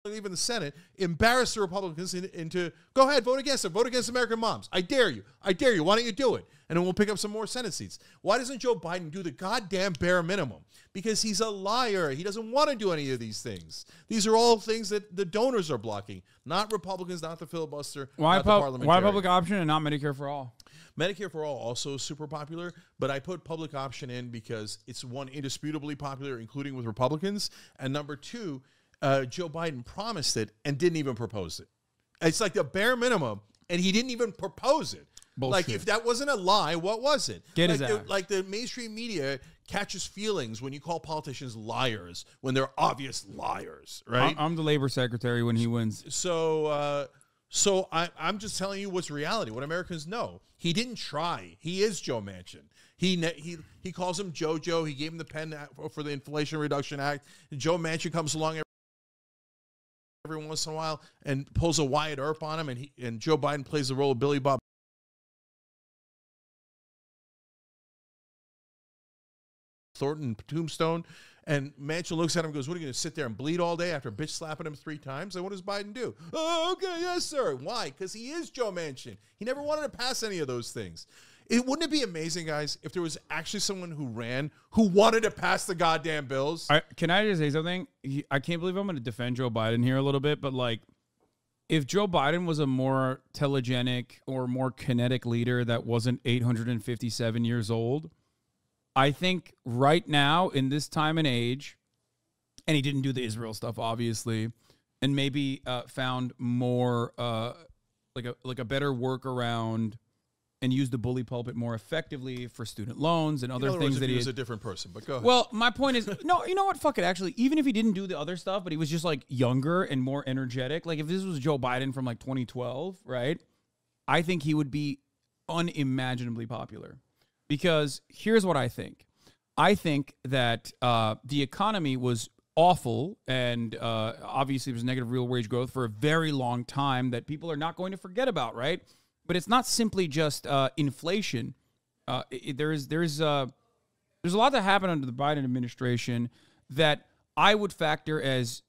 Even the Senate, embarrass the Republicans into go ahead, vote against it. Vote against American moms. I dare you. I dare you. Why don't you do it? And then we'll pick up some more Senate seats. Why doesn't Joe Biden do the goddamn bare minimum? Because he's a liar. He doesn't want to do any of these things. These are all things that the donors are blocking, not Republicans, not the filibuster, not the parliamentarian. Why public option and not Medicare for all? Medicare for all also is super popular, but I put public option in because it's one, indisputably popular, including with Republicans, and number two, Joe Biden promised it and didn't even propose it. It's like the bare minimum, and he didn't even propose it. Bullshit. Like, if that wasn't a lie, what was it? Get like his ass. Like the mainstream media catches feelings when you call politicians liars when they're obvious liars, right? I'm the labor secretary when he wins. So I'm just telling you what's reality, what Americans know. He didn't try. He is Joe Manchin. He calls him JoJo. He gave him the pen for the Inflation Reduction Act. And Joe Manchin comes along every once in a while and pulls a Wyatt Earp on him, and Joe Biden plays the role of Billy Bob Thornton Tombstone, and Manchin looks at him and goes, what, are you going to sit there and bleed all day after bitch slapping him 3 times? And what does Biden do? Oh, okay, yes, sir. Why? Because he is Joe Manchin. He never wanted to pass any of those things. Wouldn't it be amazing, guys, if there was actually someone who ran who wanted to pass the goddamn bills? Can I just say something? I can't believe I'm going to defend Joe Biden here a little bit, but like, if Joe Biden was a more telegenic or more kinetic leader that wasn't 857 years old, I think right now in this time and age, and he didn't do the Israel stuff, obviously, and maybe found more like a better workaround and used the bully pulpit more effectively for student loans and other things that he was a different person. But go ahead. Well, my point is, no, you know what? Fuck it. Actually, even if he didn't do the other stuff, but he was just like younger and more energetic. Like if this was Joe Biden from like 2012, right? I think he would be unimaginably popular. Because here's what I think. I think that the economy was awful, and obviously there was negative real wage growth for a very long time that people are not going to forget about, right? But it's not simply just inflation. There's a lot that happened under the Biden administration that I would factor as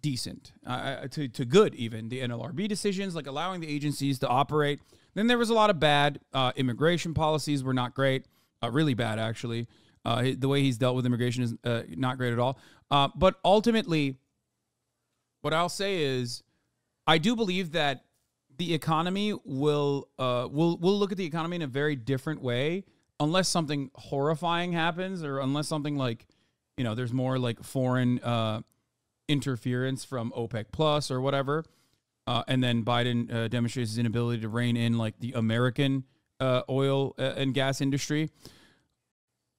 decent to good, even the NLRB decisions, like allowing the agencies to operate. Then there was a lot of bad immigration policies were not great, really bad actually. The way he's dealt with immigration is not great at all. But ultimately, what I'll say is, I do believe that the economy will look at the economy in a very different way, unless something horrifying happens, or unless something like, there's more like foreign interference from OPEC Plus or whatever, and then Biden demonstrates his inability to rein in like the American oil and gas industry.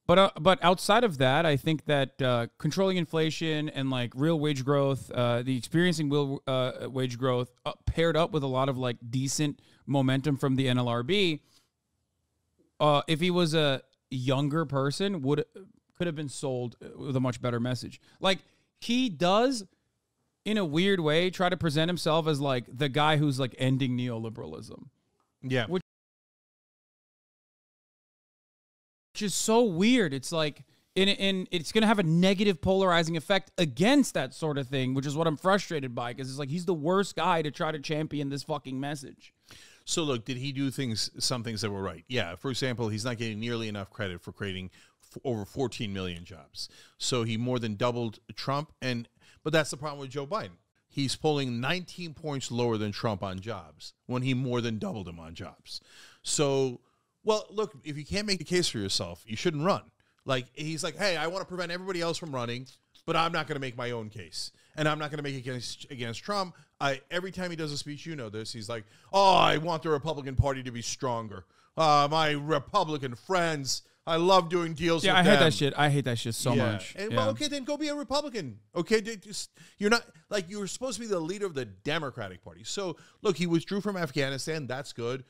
But outside of that, I think that controlling inflation and like real wage growth, the experiencing real wage growth paired up with a lot of like decent momentum from the NLRB, if he was a younger person, could have been sold with a much better message. Like he does, in a weird way, try to present himself as like the guy who's like ending neoliberalism. Yeah. Which is so weird. It's like, it's going to have a negative polarizing effect against that sort of thing, which is what I'm frustrated by, because it's like he's the worst guy to try to champion this fucking message. So look, did he do some things that were right? Yeah. For example, he's not getting nearly enough credit for creating over 14 million jobs. So he more than doubled Trump. But that's the problem with Joe Biden. He's polling 19 points lower than Trump on jobs when he more than doubled him on jobs. So, well, look, if you can't make the case for yourself, you shouldn't run. Like, he's like, hey, I want to prevent everybody else from running, but I'm not going to make my own case. And I'm not going to make it against Trump. Every time he does a speech, you know this, he's like, oh, I want the Republican Party to be stronger. My Republican friends, I love doing deals with them. Yeah, I hate that shit. I hate that shit so much. And, well, okay, then go be a Republican. Okay, you're not, like, you were supposed to be the leader of the Democratic Party. So, look, he withdrew from Afghanistan. That's good.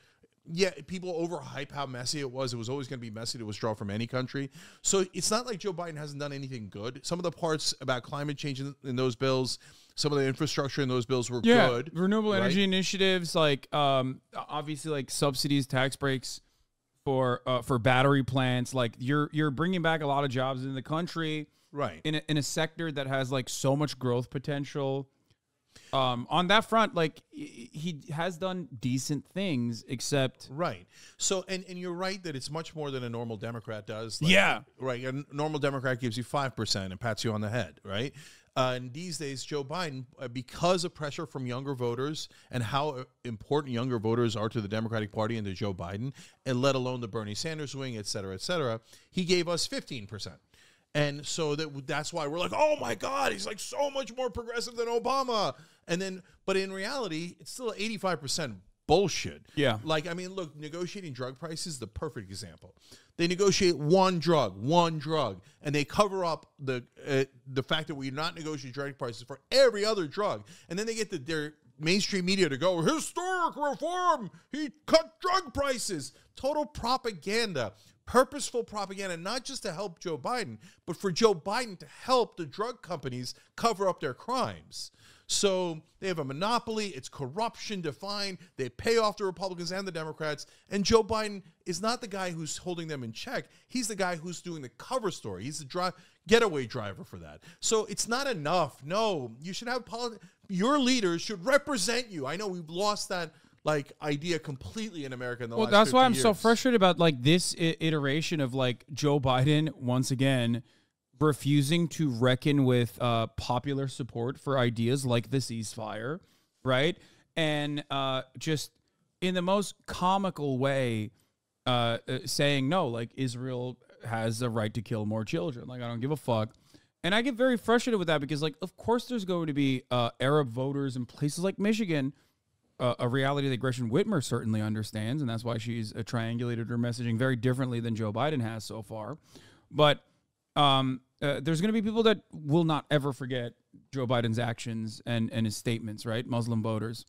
Yeah, people overhype how messy it was. It was always going to be messy to withdraw from any country. So it's not like Joe Biden hasn't done anything good. Some of the parts about climate change in those bills, some of the infrastructure in those bills were good. Renewable energy initiatives, like obviously like subsidies, tax breaks for battery plants. Like you're bringing back a lot of jobs in the country, right? In a sector that has like so much growth potential. On that front, like he has done decent things, except right. So, and you're right that it's much more than a normal Democrat does. Like, yeah, right. A normal Democrat gives you 5% and pats you on the head, right? And these days, Joe Biden, because of pressure from younger voters and how important younger voters are to the Democratic Party and to Joe Biden, and let alone the Bernie Sanders wing, et cetera, he gave us 15%. And so that's why we're like, oh my God, he's like so much more progressive than Obama. And then, but in reality, it's still 85% bullshit. Yeah. Like, I mean, look, negotiating drug prices is the perfect example. They negotiate one drug, and they cover up the fact that we're not negotiating drug prices for every other drug. And then they get their mainstream media to go, historic reform, he cut drug prices. Total propaganda. Purposeful propaganda, not just to help Joe Biden, but for Joe Biden to help the drug companies cover up their crimes. So they have a monopoly. It's corruption defined. They pay off the Republicans and the Democrats. And Joe Biden is not the guy who's holding them in check. He's the guy who's doing the cover story. He's the getaway driver for that. So it's not enough. No, you should have your leaders should represent you. I know we've lost that like idea completely in America in the last 50 years. Well, that's why I'm so frustrated about like this iteration of like Joe Biden once again refusing to reckon with popular support for ideas like the ceasefire, right? and just in the most comical way saying, no, like Israel has a right to kill more children. Like, I don't give a fuck. And I get very frustrated with that because, like, of course there's going to be Arab voters in places like Michigan, a reality that Gretchen Whitmer certainly understands, and that's why she's triangulated her messaging very differently than Joe Biden has so far. But there's going to be people that will not ever forget Joe Biden's actions and his statements, right? Muslim voters.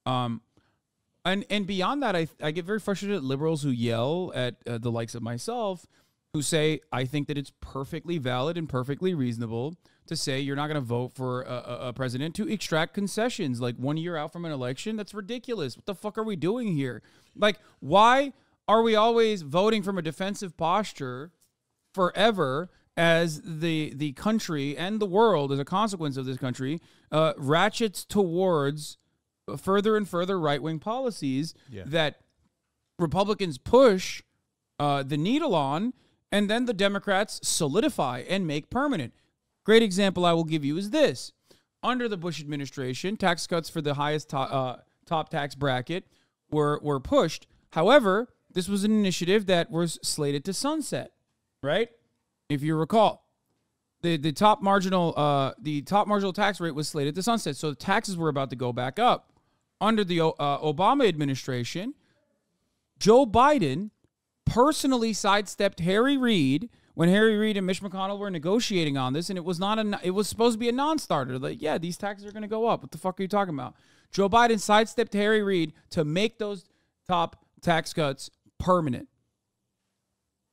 And beyond that, I get very frustrated at liberals who yell at the likes of myself, who say, I think that it's perfectly valid and perfectly reasonable to say you're not going to vote for a president to extract concessions like 1 year out from an election. That's ridiculous. What the fuck are we doing here? Like, why are we always voting from a defensive posture forever as the country and the world, as a consequence of this country, ratchets towards further and further right-wing policies that Republicans push the needle on, and then the Democrats solidify and make permanent. Great example I will give you is this. Under the Bush administration, tax cuts for the highest top tax bracket were pushed. However, this was an initiative that was slated to sunset, right? If you recall, the top marginal tax rate was slated to sunset, so the taxes were about to go back up. Under the Obama administration, Joe Biden personally sidestepped Harry Reid when Harry Reid and Mitch McConnell were negotiating on this, and it was supposed to be a non-starter. Like, yeah, these taxes are going to go up. What the fuck are you talking about? Joe Biden sidestepped Harry Reid to make those top tax cuts permanent.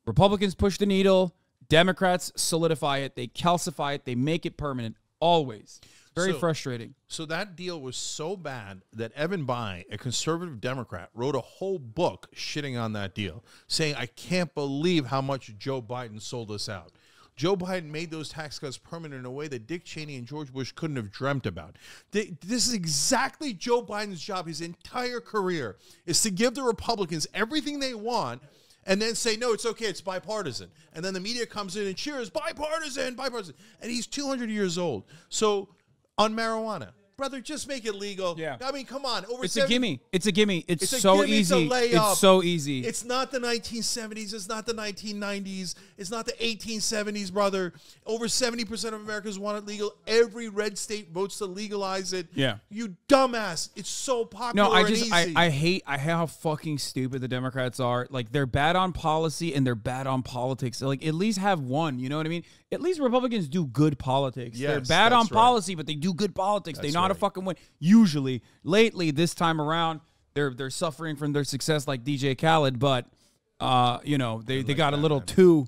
Republicans push the needle. Democrats solidify it. They calcify it. They make it permanent. Always. Very frustrating. So that deal was so bad that Evan Bayh, a conservative Democrat, wrote a whole book shitting on that deal, saying, I can't believe how much Joe Biden sold us out. Joe Biden made those tax cuts permanent in a way that Dick Cheney and George Bush couldn't have dreamt about. This is exactly Joe Biden's job. His entire career is to give the Republicans everything they want and then say, no, it's okay, it's bipartisan. And then the media comes in and cheers, bipartisan, bipartisan. And he's 200 years old. So on marijuana, brother, just make it legal. Yeah. I mean, come on. It's a gimme. It's a gimme. It's so easy. It's so easy. It's not the 1970s. It's not the 1990s. It's not the 1870s, brother. Over 70% of Americans want it legal. Every red state votes to legalize it. Yeah. You dumbass. It's so popular and easy. I hate how fucking stupid the Democrats are. Like, they're bad on policy and they're bad on politics. Like, at least have one. You know what I mean? At least Republicans do good politics. Yes, they're bad on policy, but they do good politics. They know how to fucking win. Usually, lately, this time around, they're suffering from their success like DJ Khaled, but they got a little too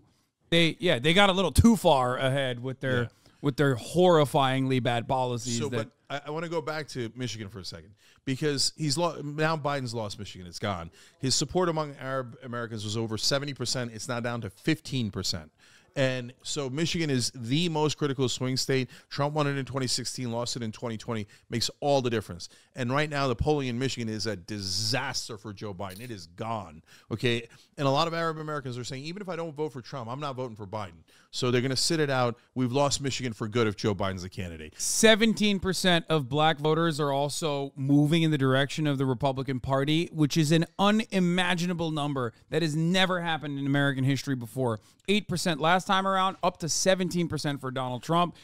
they got a little too far ahead with their horrifyingly bad policies. So, but I want to go back to Michigan for a second because now Biden's lost Michigan. It's gone. His support among Arab Americans was over 70%. It's now down to 15%. And so Michigan is the most critical swing state. Trump won it in 2016, lost it in 2020, makes all the difference. And right now the polling in Michigan is a disaster for Joe Biden. It is gone, okay? And a lot of Arab Americans are saying, even if I don't vote for Trump, I'm not voting for Biden. So they're going to sit it out. We've lost Michigan for good if Joe Biden's the candidate. 17% of black voters are also moving in the direction of the Republican Party, which is an unimaginable number that has never happened in American history before. 8% last time around, up to 17% for Donald Trump.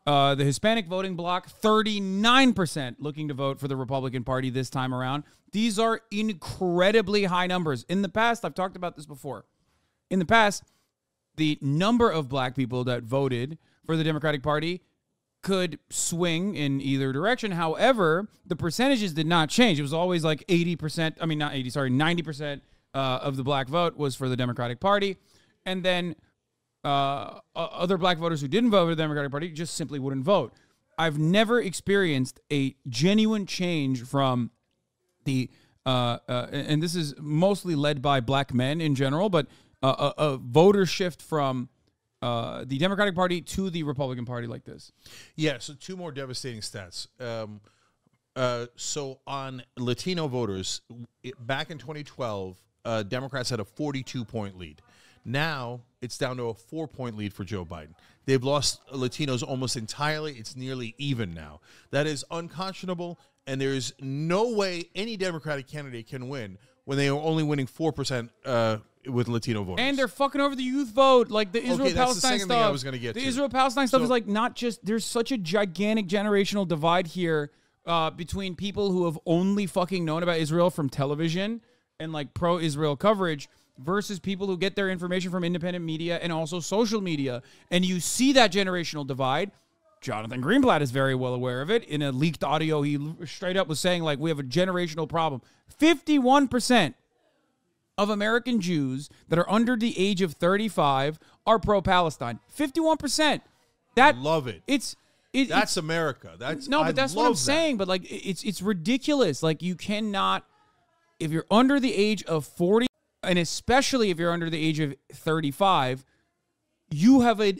The Hispanic voting bloc, 39% looking to vote for the Republican Party this time around. These are incredibly high numbers. In the past, I've talked about this before. In the past, the number of black people that voted for the Democratic Party could swing in either direction. However, the percentages did not change. It was always like 80%, I mean, not 80, sorry, 90% of the black vote was for the Democratic Party. And then other black voters who didn't vote for the Democratic Party just simply wouldn't vote. I've never experienced a genuine change from the, and this is mostly led by black men in general, but a voter shift from the Democratic Party to the Republican Party like this. Yeah, so two more devastating stats. So on Latino voters, back in 2012, Democrats had a 42-point lead. Now, it's down to a 4-point lead for Joe Biden. They've lost Latinos almost entirely. It's nearly even now. That is unconscionable, and there's no way any Democratic candidate can win when they are only winning 4% with Latino voters. And they're fucking over the youth vote, like the Israel-Palestine that's the second stuff. thing I was going to get to. The Israel-Palestine stuff is like not just. There's such a gigantic generational divide here between people who have only fucking known about Israel from television and like pro-Israel coverage versus people who get their information from independent media and also social media. And you see that generational divide. Jonathan Greenblatt is very well aware of it. In a leaked audio, he straight up was saying, like, we have a generational problem. 51% of American Jews that are under the age of 35 are pro-Palestine. 51%. Love it. That's America. That's what I'm saying. But like, it's ridiculous. Like, you cannot, if you're under the age of 40, and especially if you're under the age of 35, you have the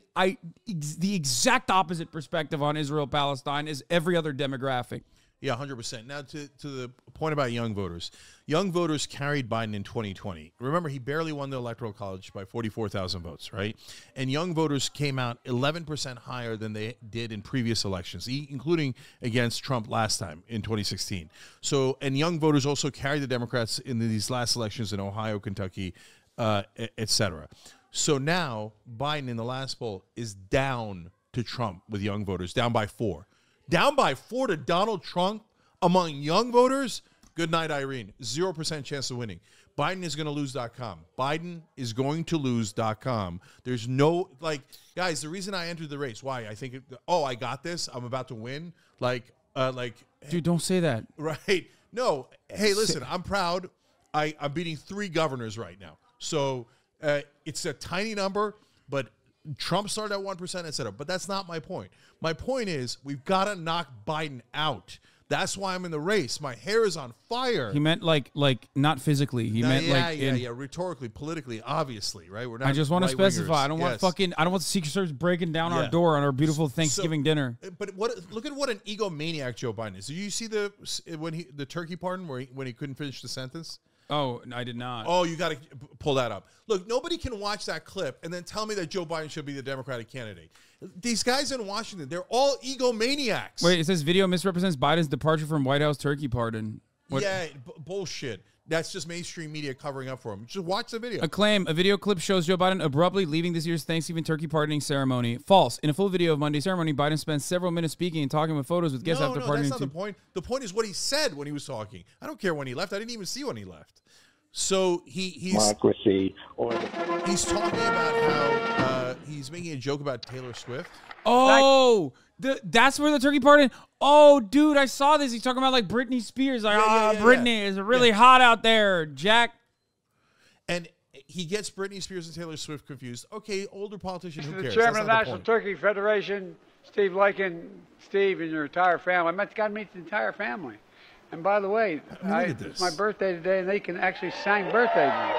exact opposite perspective on Israel-Palestine as every other demographic. Yeah, 100%. Now, to the point about young voters. Young voters carried Biden in 2020. Remember, he barely won the Electoral College by 44,000 votes, right? And young voters came out 11% higher than they did in previous elections, including against Trump last time in 2016. So, and young voters also carried the Democrats in these last elections in Ohio, Kentucky, et cetera. So now, Biden in the last poll is down to Trump with young voters, down by 4. Down by 4 to Donald Trump among young voters? Good night, Irene. 0% chance of winning. Biden is going to lose.com. Biden is going to lose.com. There's no, like, guys, the reason I entered the race, why? I think, I got this. I'm about to win. Dude, don't say that. Right. No. Hey, listen, I'm proud. I'm beating 3 governors right now. So it's a tiny number, but Trump started at 1%, et cetera. But that's not my point. My point is we've got to knock Biden out. That's why I'm in the race. My hair is on fire. He meant like not physically. He meant rhetorically, politically, obviously, right? We're not. I just want to specify. I don't want the Secret Service breaking down our door on our beautiful Thanksgiving dinner. But look at what an egomaniac Joe Biden is. Did you see the turkey pardon when he couldn't finish the sentence? Oh, I did not. Oh, you got to pull that up. Look, nobody can watch that clip and then tell me that Joe Biden should be the Democratic candidate. These guys in Washington, they're all egomaniacs. Wait, it says video misrepresents Biden's departure from White House turkey pardon. What? Yeah, bullshit. That's just mainstream media covering up for him. Just watch the video. A video clip shows Joe Biden abruptly leaving this year's Thanksgiving turkey pardoning ceremony. False. In a full video of Monday's ceremony, Biden spent several minutes speaking and talking with photos with guests after pardoning. That's not the point. The point is what he said when he was talking. I don't care when he left. I didn't even see when he left. So he's democracy he's talking about how he's making a joke about Taylor Swift. Oh, that's where the turkey pardon. Oh, dude, I saw this. He's talking about like Britney Spears. Like, Britney is really hot out there, Jack. And he gets Britney Spears and Taylor Swift confused. Okay, older politician, who cares? The chairman of the National Turkey Federation, Steve Lykin, Steve, and your entire family. Got to meet the entire family. And by the way, it's my birthday today, and they can actually sing birthday to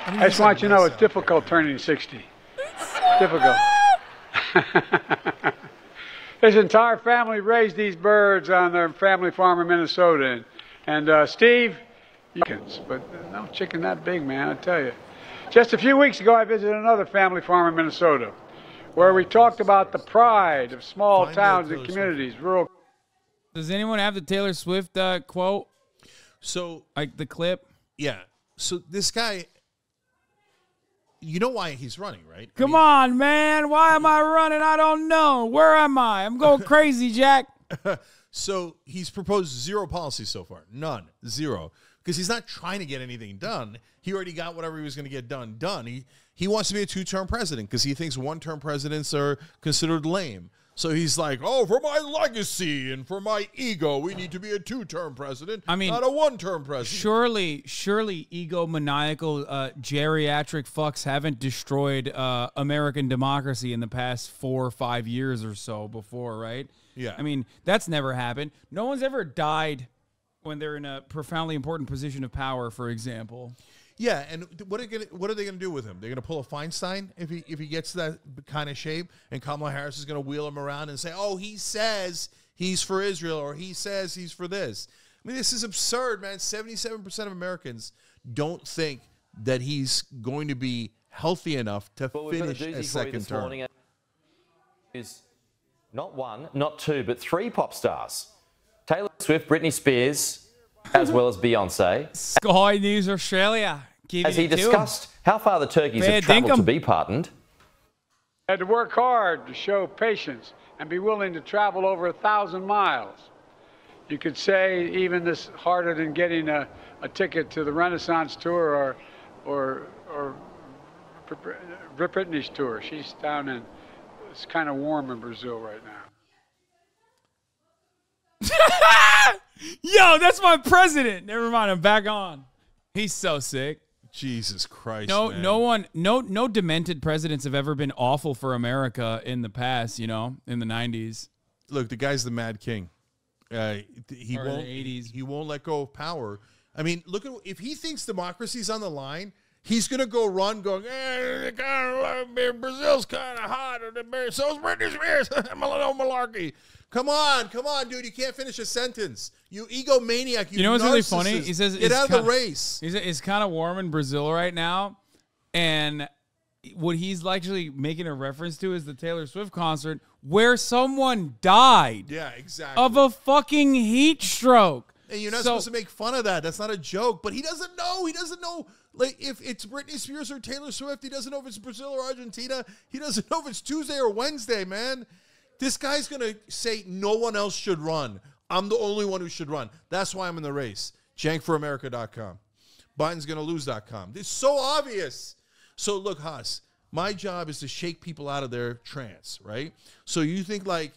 me. I just want you to know it's difficult turning 60. It's difficult. His entire family raised these birds on their family farm in Minnesota. And Steve, chickens, but no chicken that big, man, I tell you. Just a few weeks ago, I visited another family farm in Minnesota where we talked about the pride of small towns and communities, rural. Does anyone have the Taylor Swift quote? So, like the clip? Yeah. So this guy, you know why he's running, right? Come on, man. Why am I running? I don't know. Where am I? I'm going crazy, Jack. So he's proposed 0 policies so far. None. 0. Because he's not trying to get anything done. He already got whatever he was going to get done. He wants to be a 2-term president because he thinks 1-term presidents are considered lame. So he's like, oh, for my legacy and for my ego, we need to be a 2-term president, not a 1-term president. Surely egomaniacal geriatric fucks haven't destroyed American democracy in the past 4 or 5 years or so before, right? Yeah. I mean, that's never happened. No one's ever died when they're in a profoundly important position of power, for example. Yeah, and what are they going to do with him? They're going to pull a Feinstein if he gets that kind of shape, and Kamala Harris is going to wheel him around and say, oh, he says he's for Israel, or he says he's for this. I mean, this is absurd, man. 77% of Americans don't think that he's going to be healthy enough to Well, we've got a finish doozy for a you second this term. morning. Is not one, not two, but three pop stars. Taylor Swift, Britney Spears, as well as Beyonce. Sky News Australia. As he discussed how far the turkeys have travelled to be pardoned. Had to work hard to show patience and be willing to travel over 1,000 miles. You could say even this harder than getting a ticket to the Renaissance tour or Britney's tour. She's down in, it's kind of warm in Brazil right now. Yo, that's my president. Never mind, I'm back on. He's so sick. Jesus Christ. No demented presidents have ever been awful for America in the past, in the 90s. Look, the guy's the Mad King. He Or in won't. the 80s. He won't let go of power. I mean, look at if he thinks democracy's on the line, he's gonna go run, going, Brazil's kind of hot, so's Britney Spears. Malarkey. Come on, dude. You can't finish a sentence. You egomaniac. You know what's really funny? He says get out of the race. He said it's kind of warm in Brazil right now, and what he's actually making a reference to is the Taylor Swift concert where someone died. Yeah, exactly. Of a fucking heat stroke. And you're not supposed to make fun of that. That's not a joke. But he doesn't know. He doesn't know like if it's Britney Spears or Taylor Swift. He doesn't know if it's Brazil or Argentina. He doesn't know if it's Tuesday or Wednesday, man. This guy's going to say no one else should run. I'm the only one who should run. That's why I'm in the race. JankForAmerica.com. Biden's going to lose.com. It's so obvious. So look, Haas, my job is to shake people out of their trance, right? So you think like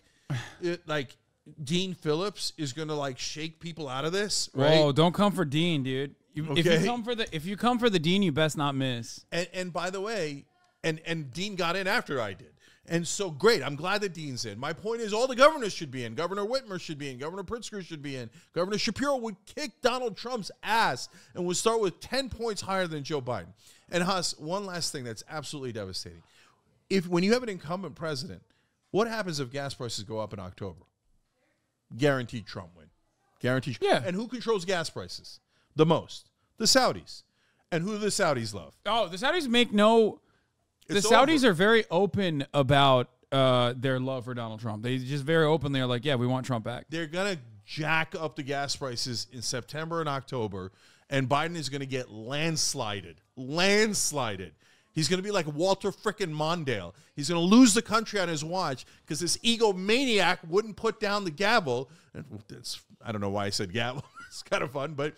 Dean Phillips is going to like shake people out of this, right? Whoa, don't come for Dean, dude. Okay. If you come for the Dean, you best not miss. And by the way, and Dean got in after I did. And so, great. I'm glad that Dean's in. My point is all the governors should be in. Governor Whitmer should be in. Governor Pritzker should be in. Governor Shapiro would kick Donald Trump's ass and would start with 10 points higher than Joe Biden. And, Haas, one last thing that's absolutely devastating. When you have an incumbent president, what happens if gas prices go up in October? Guaranteed Trump win. Guaranteed. Yeah. And who controls gas prices the most? The Saudis. And who do the Saudis love? Oh, the Saudis make no... The Saudis are very open about their love for Donald Trump. They just very openly are like, yeah, we want Trump back. They're going to jack up the gas prices in September and October, and Biden is going to get landslided. Landslided. He's going to be like Walter frickin' Mondale. He's going to lose the country on his watch because this egomaniac wouldn't put down the gavel. And I don't know why I said gavel. It's kind of fun. But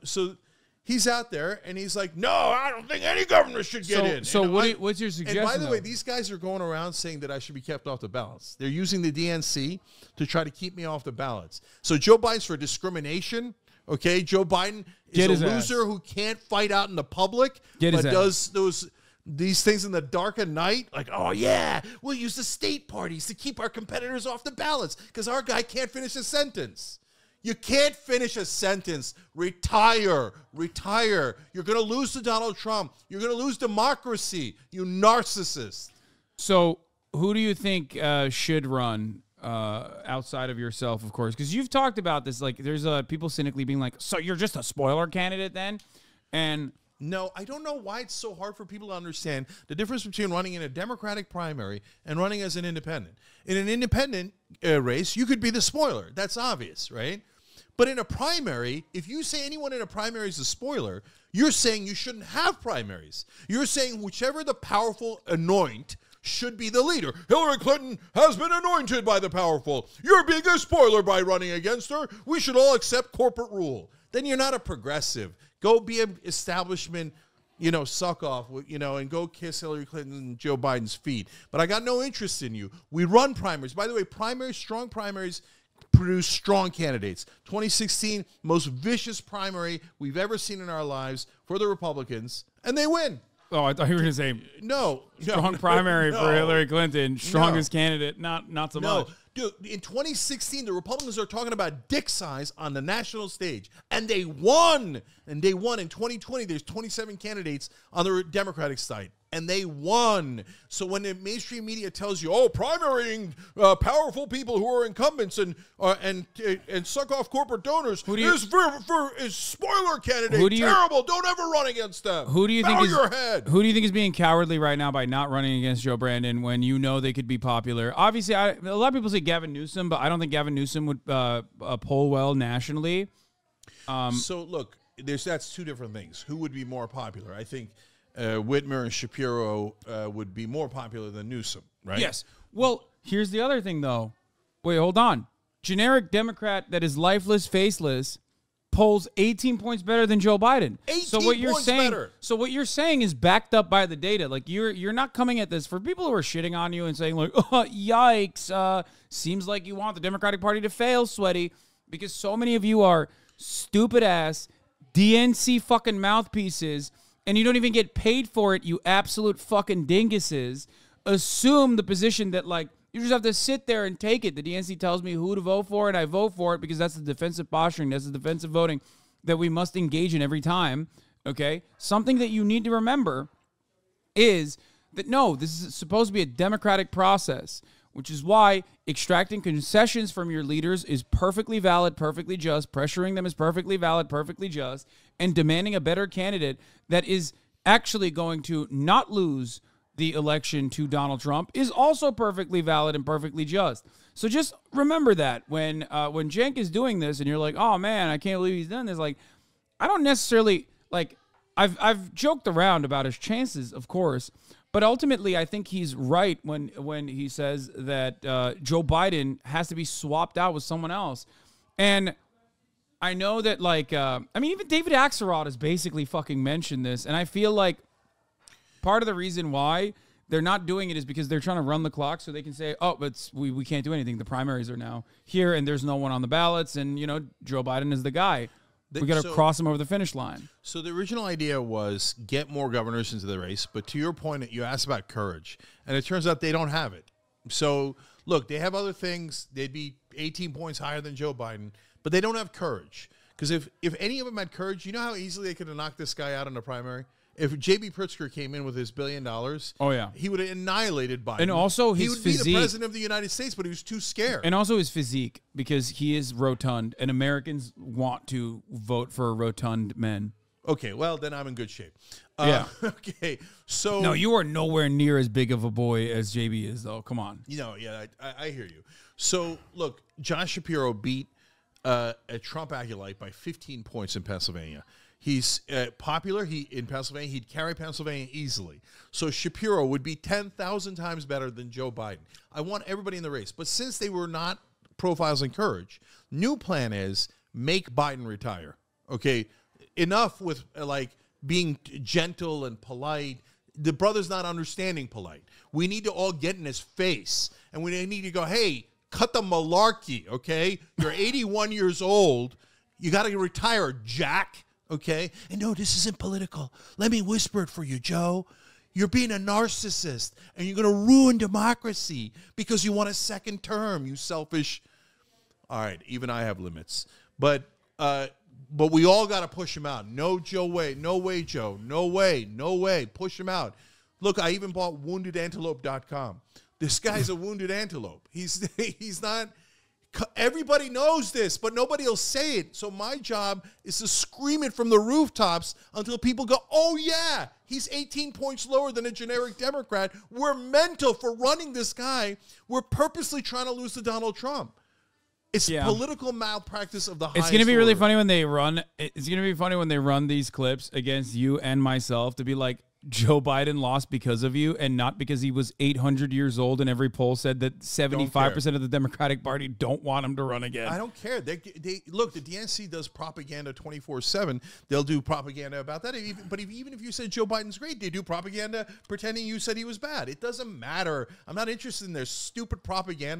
so... He's out there, and he's like, no, I don't think any governor should get in. So what's your suggestion? And by the way, these guys are going around saying that I should be kept off the ballots. They're using the DNC to try to keep me off the ballots. So Joe Biden's for discrimination, okay? Joe Biden is a loser who can't fight out in the public, but does these things in the dark of night. Like, oh, yeah, we'll use the state parties to keep our competitors off the ballots because our guy can't finish a sentence. You can't finish a sentence. Retire. Retire. You're going to lose to Donald Trump. You're going to lose democracy, you narcissist. So who do you think should run outside of yourself, of course? Because you've talked about this. Like, there's people cynically being like, so you're just a spoiler candidate then? And no, I don't know why it's so hard for people to understand the difference between running in a Democratic primary and running as an independent. In an independent race, you could be the spoiler. That's obvious, right? But in a primary, if you say anyone in a primary is a spoiler, you're saying you shouldn't have primaries. You're saying whichever the powerful anoint should be the leader. Hillary Clinton has been anointed by the powerful. You're being a spoiler by running against her. We should all accept corporate rule. Then you're not a progressive. Go be an establishment, suck off, and go kiss Hillary Clinton and Joe Biden's feet. But I got no interest in you. We run primaries. By the way, strong primaries produce strong candidates. 2016, most vicious primary we've ever seen in our lives for the Republicans, and they win. Oh, I thought you were going to say strong primary for Hillary Clinton, strongest candidate, not so much. Dude, in 2016, the Republicans are talking about dick size on the national stage, and they won. And they won in 2020. There's 27 candidates on the Democratic side. and they won. So when the mainstream media tells you, "Oh, primarying powerful people who are incumbents and suck off corporate donors is spoiler candidate terrible. Don't ever run against them. Who do you Bow think is your head. Who do you think is being cowardly right now by not running against Joe Brandon when you know they could be popular? Obviously, a lot of people say Gavin Newsom, but I don't think Gavin Newsom would poll well nationally. So look, that's two different things. Who would be more popular? I think Whitmer and Shapiro would be more popular than Newsom, right? Yes. Well, here's the other thing, though. Wait, hold on. Generic Democrat that is lifeless, faceless, polls 18 points better than Joe Biden. 18 points better. So what you're saying is backed up by the data. Like you're not coming at this for people who are shitting on you and saying like, oh, yikes, seems like you want the Democratic Party to fail, sweaty, because so many of you are stupid ass DNC fucking mouthpieces, and you don't even get paid for it, you absolute fucking dinguses. Assume the position that like you just have to sit there and take it. The DNC tells me who to vote for, and I vote for it because that's the defensive posturing, that's the defensive voting that we must engage in every time, okay? Something that you need to remember is that, no, this is supposed to be a democratic process, which is why extracting concessions from your leaders is perfectly valid, perfectly just, pressuring them is perfectly valid, perfectly just, and demanding a better candidate that is actually going to not lose the election to Donald Trump is also perfectly valid and perfectly just. So just remember that when Cenk is doing this and you're like, oh man, I can't believe he's done this. Like, I don't necessarily like. I've joked around about his chances, of course, but ultimately I think he's right when he says that Joe Biden has to be swapped out with someone else. And I know that like I mean even David Axelrod has basically fucking mentioned this, and I feel like part of the reason why they're not doing it is because they're trying to run the clock so they can say, oh, but we can't do anything. The primaries are now here and there's no one on the ballots. And, you know, Joe Biden is the guy. We got to cross him over the finish line. So the original idea was get more governors into the race. But to your point, you asked about courage. And it turns out they don't have it. So, look, they have other things. They'd be 18 points higher than Joe Biden. But they don't have courage. Because if any of them had courage, you know how easily they could have knocked this guy out in the primary? If J.B. Pritzker came in with his $1 billion, oh yeah, he would have annihilated Biden. And also his he would physique. be the president of the United States, but he was too scared. And also his physique, because he is rotund, and Americans want to vote for rotund men. Okay, well, then I'm in good shape. Yeah. Okay, so... No, you are nowhere near as big of a boy as JB is, though. Come on. You know, yeah, I hear you. So, look, Josh Shapiro beat a Trump acolyte by 15 points in Pennsylvania. He's popular. In Pennsylvania, he'd carry Pennsylvania easily. So Shapiro would be 10,000 times better than Joe Biden. I want everybody in the race. But since they were not profiles in courage, new plan is make Biden retire. Okay, enough with like being gentle and polite. The brother's not understanding polite. We need to all get in his face, and we need to go, hey, cut the malarkey, okay? You're 81 years old. You got to retire, Jack. Okay? And no, this isn't political. Let me whisper it for you, Joe. You're being a narcissist, and you're going to ruin democracy because you want a second term, you selfish. All right, even I have limits. But we all got to push him out. No, Joe way. No way, Joe. No way. No way. Push him out. Look, I even bought woundedantelope.com. This guy's a wounded antelope. He's not... Everybody knows this, but nobody will say it. So my job is to scream it from the rooftops until people go, oh, yeah, he's 18 points lower than a generic Democrat. We're mental for running this guy. We're purposely trying to lose to Donald Trump. It's political malpractice of the highest It's going to be really order. funny when they run. It's going to be funny when they run these clips against you and myself to be like, Joe Biden lost because of you and not because he was 800 years old, and every poll said that 75% of the Democratic Party don't want him to run again. I don't care. They look, the DNC does propaganda 24/7. They'll do propaganda about that. But even if you said Joe Biden's great, they do propaganda pretending you said he was bad. It doesn't matter. I'm not interested in their stupid propaganda.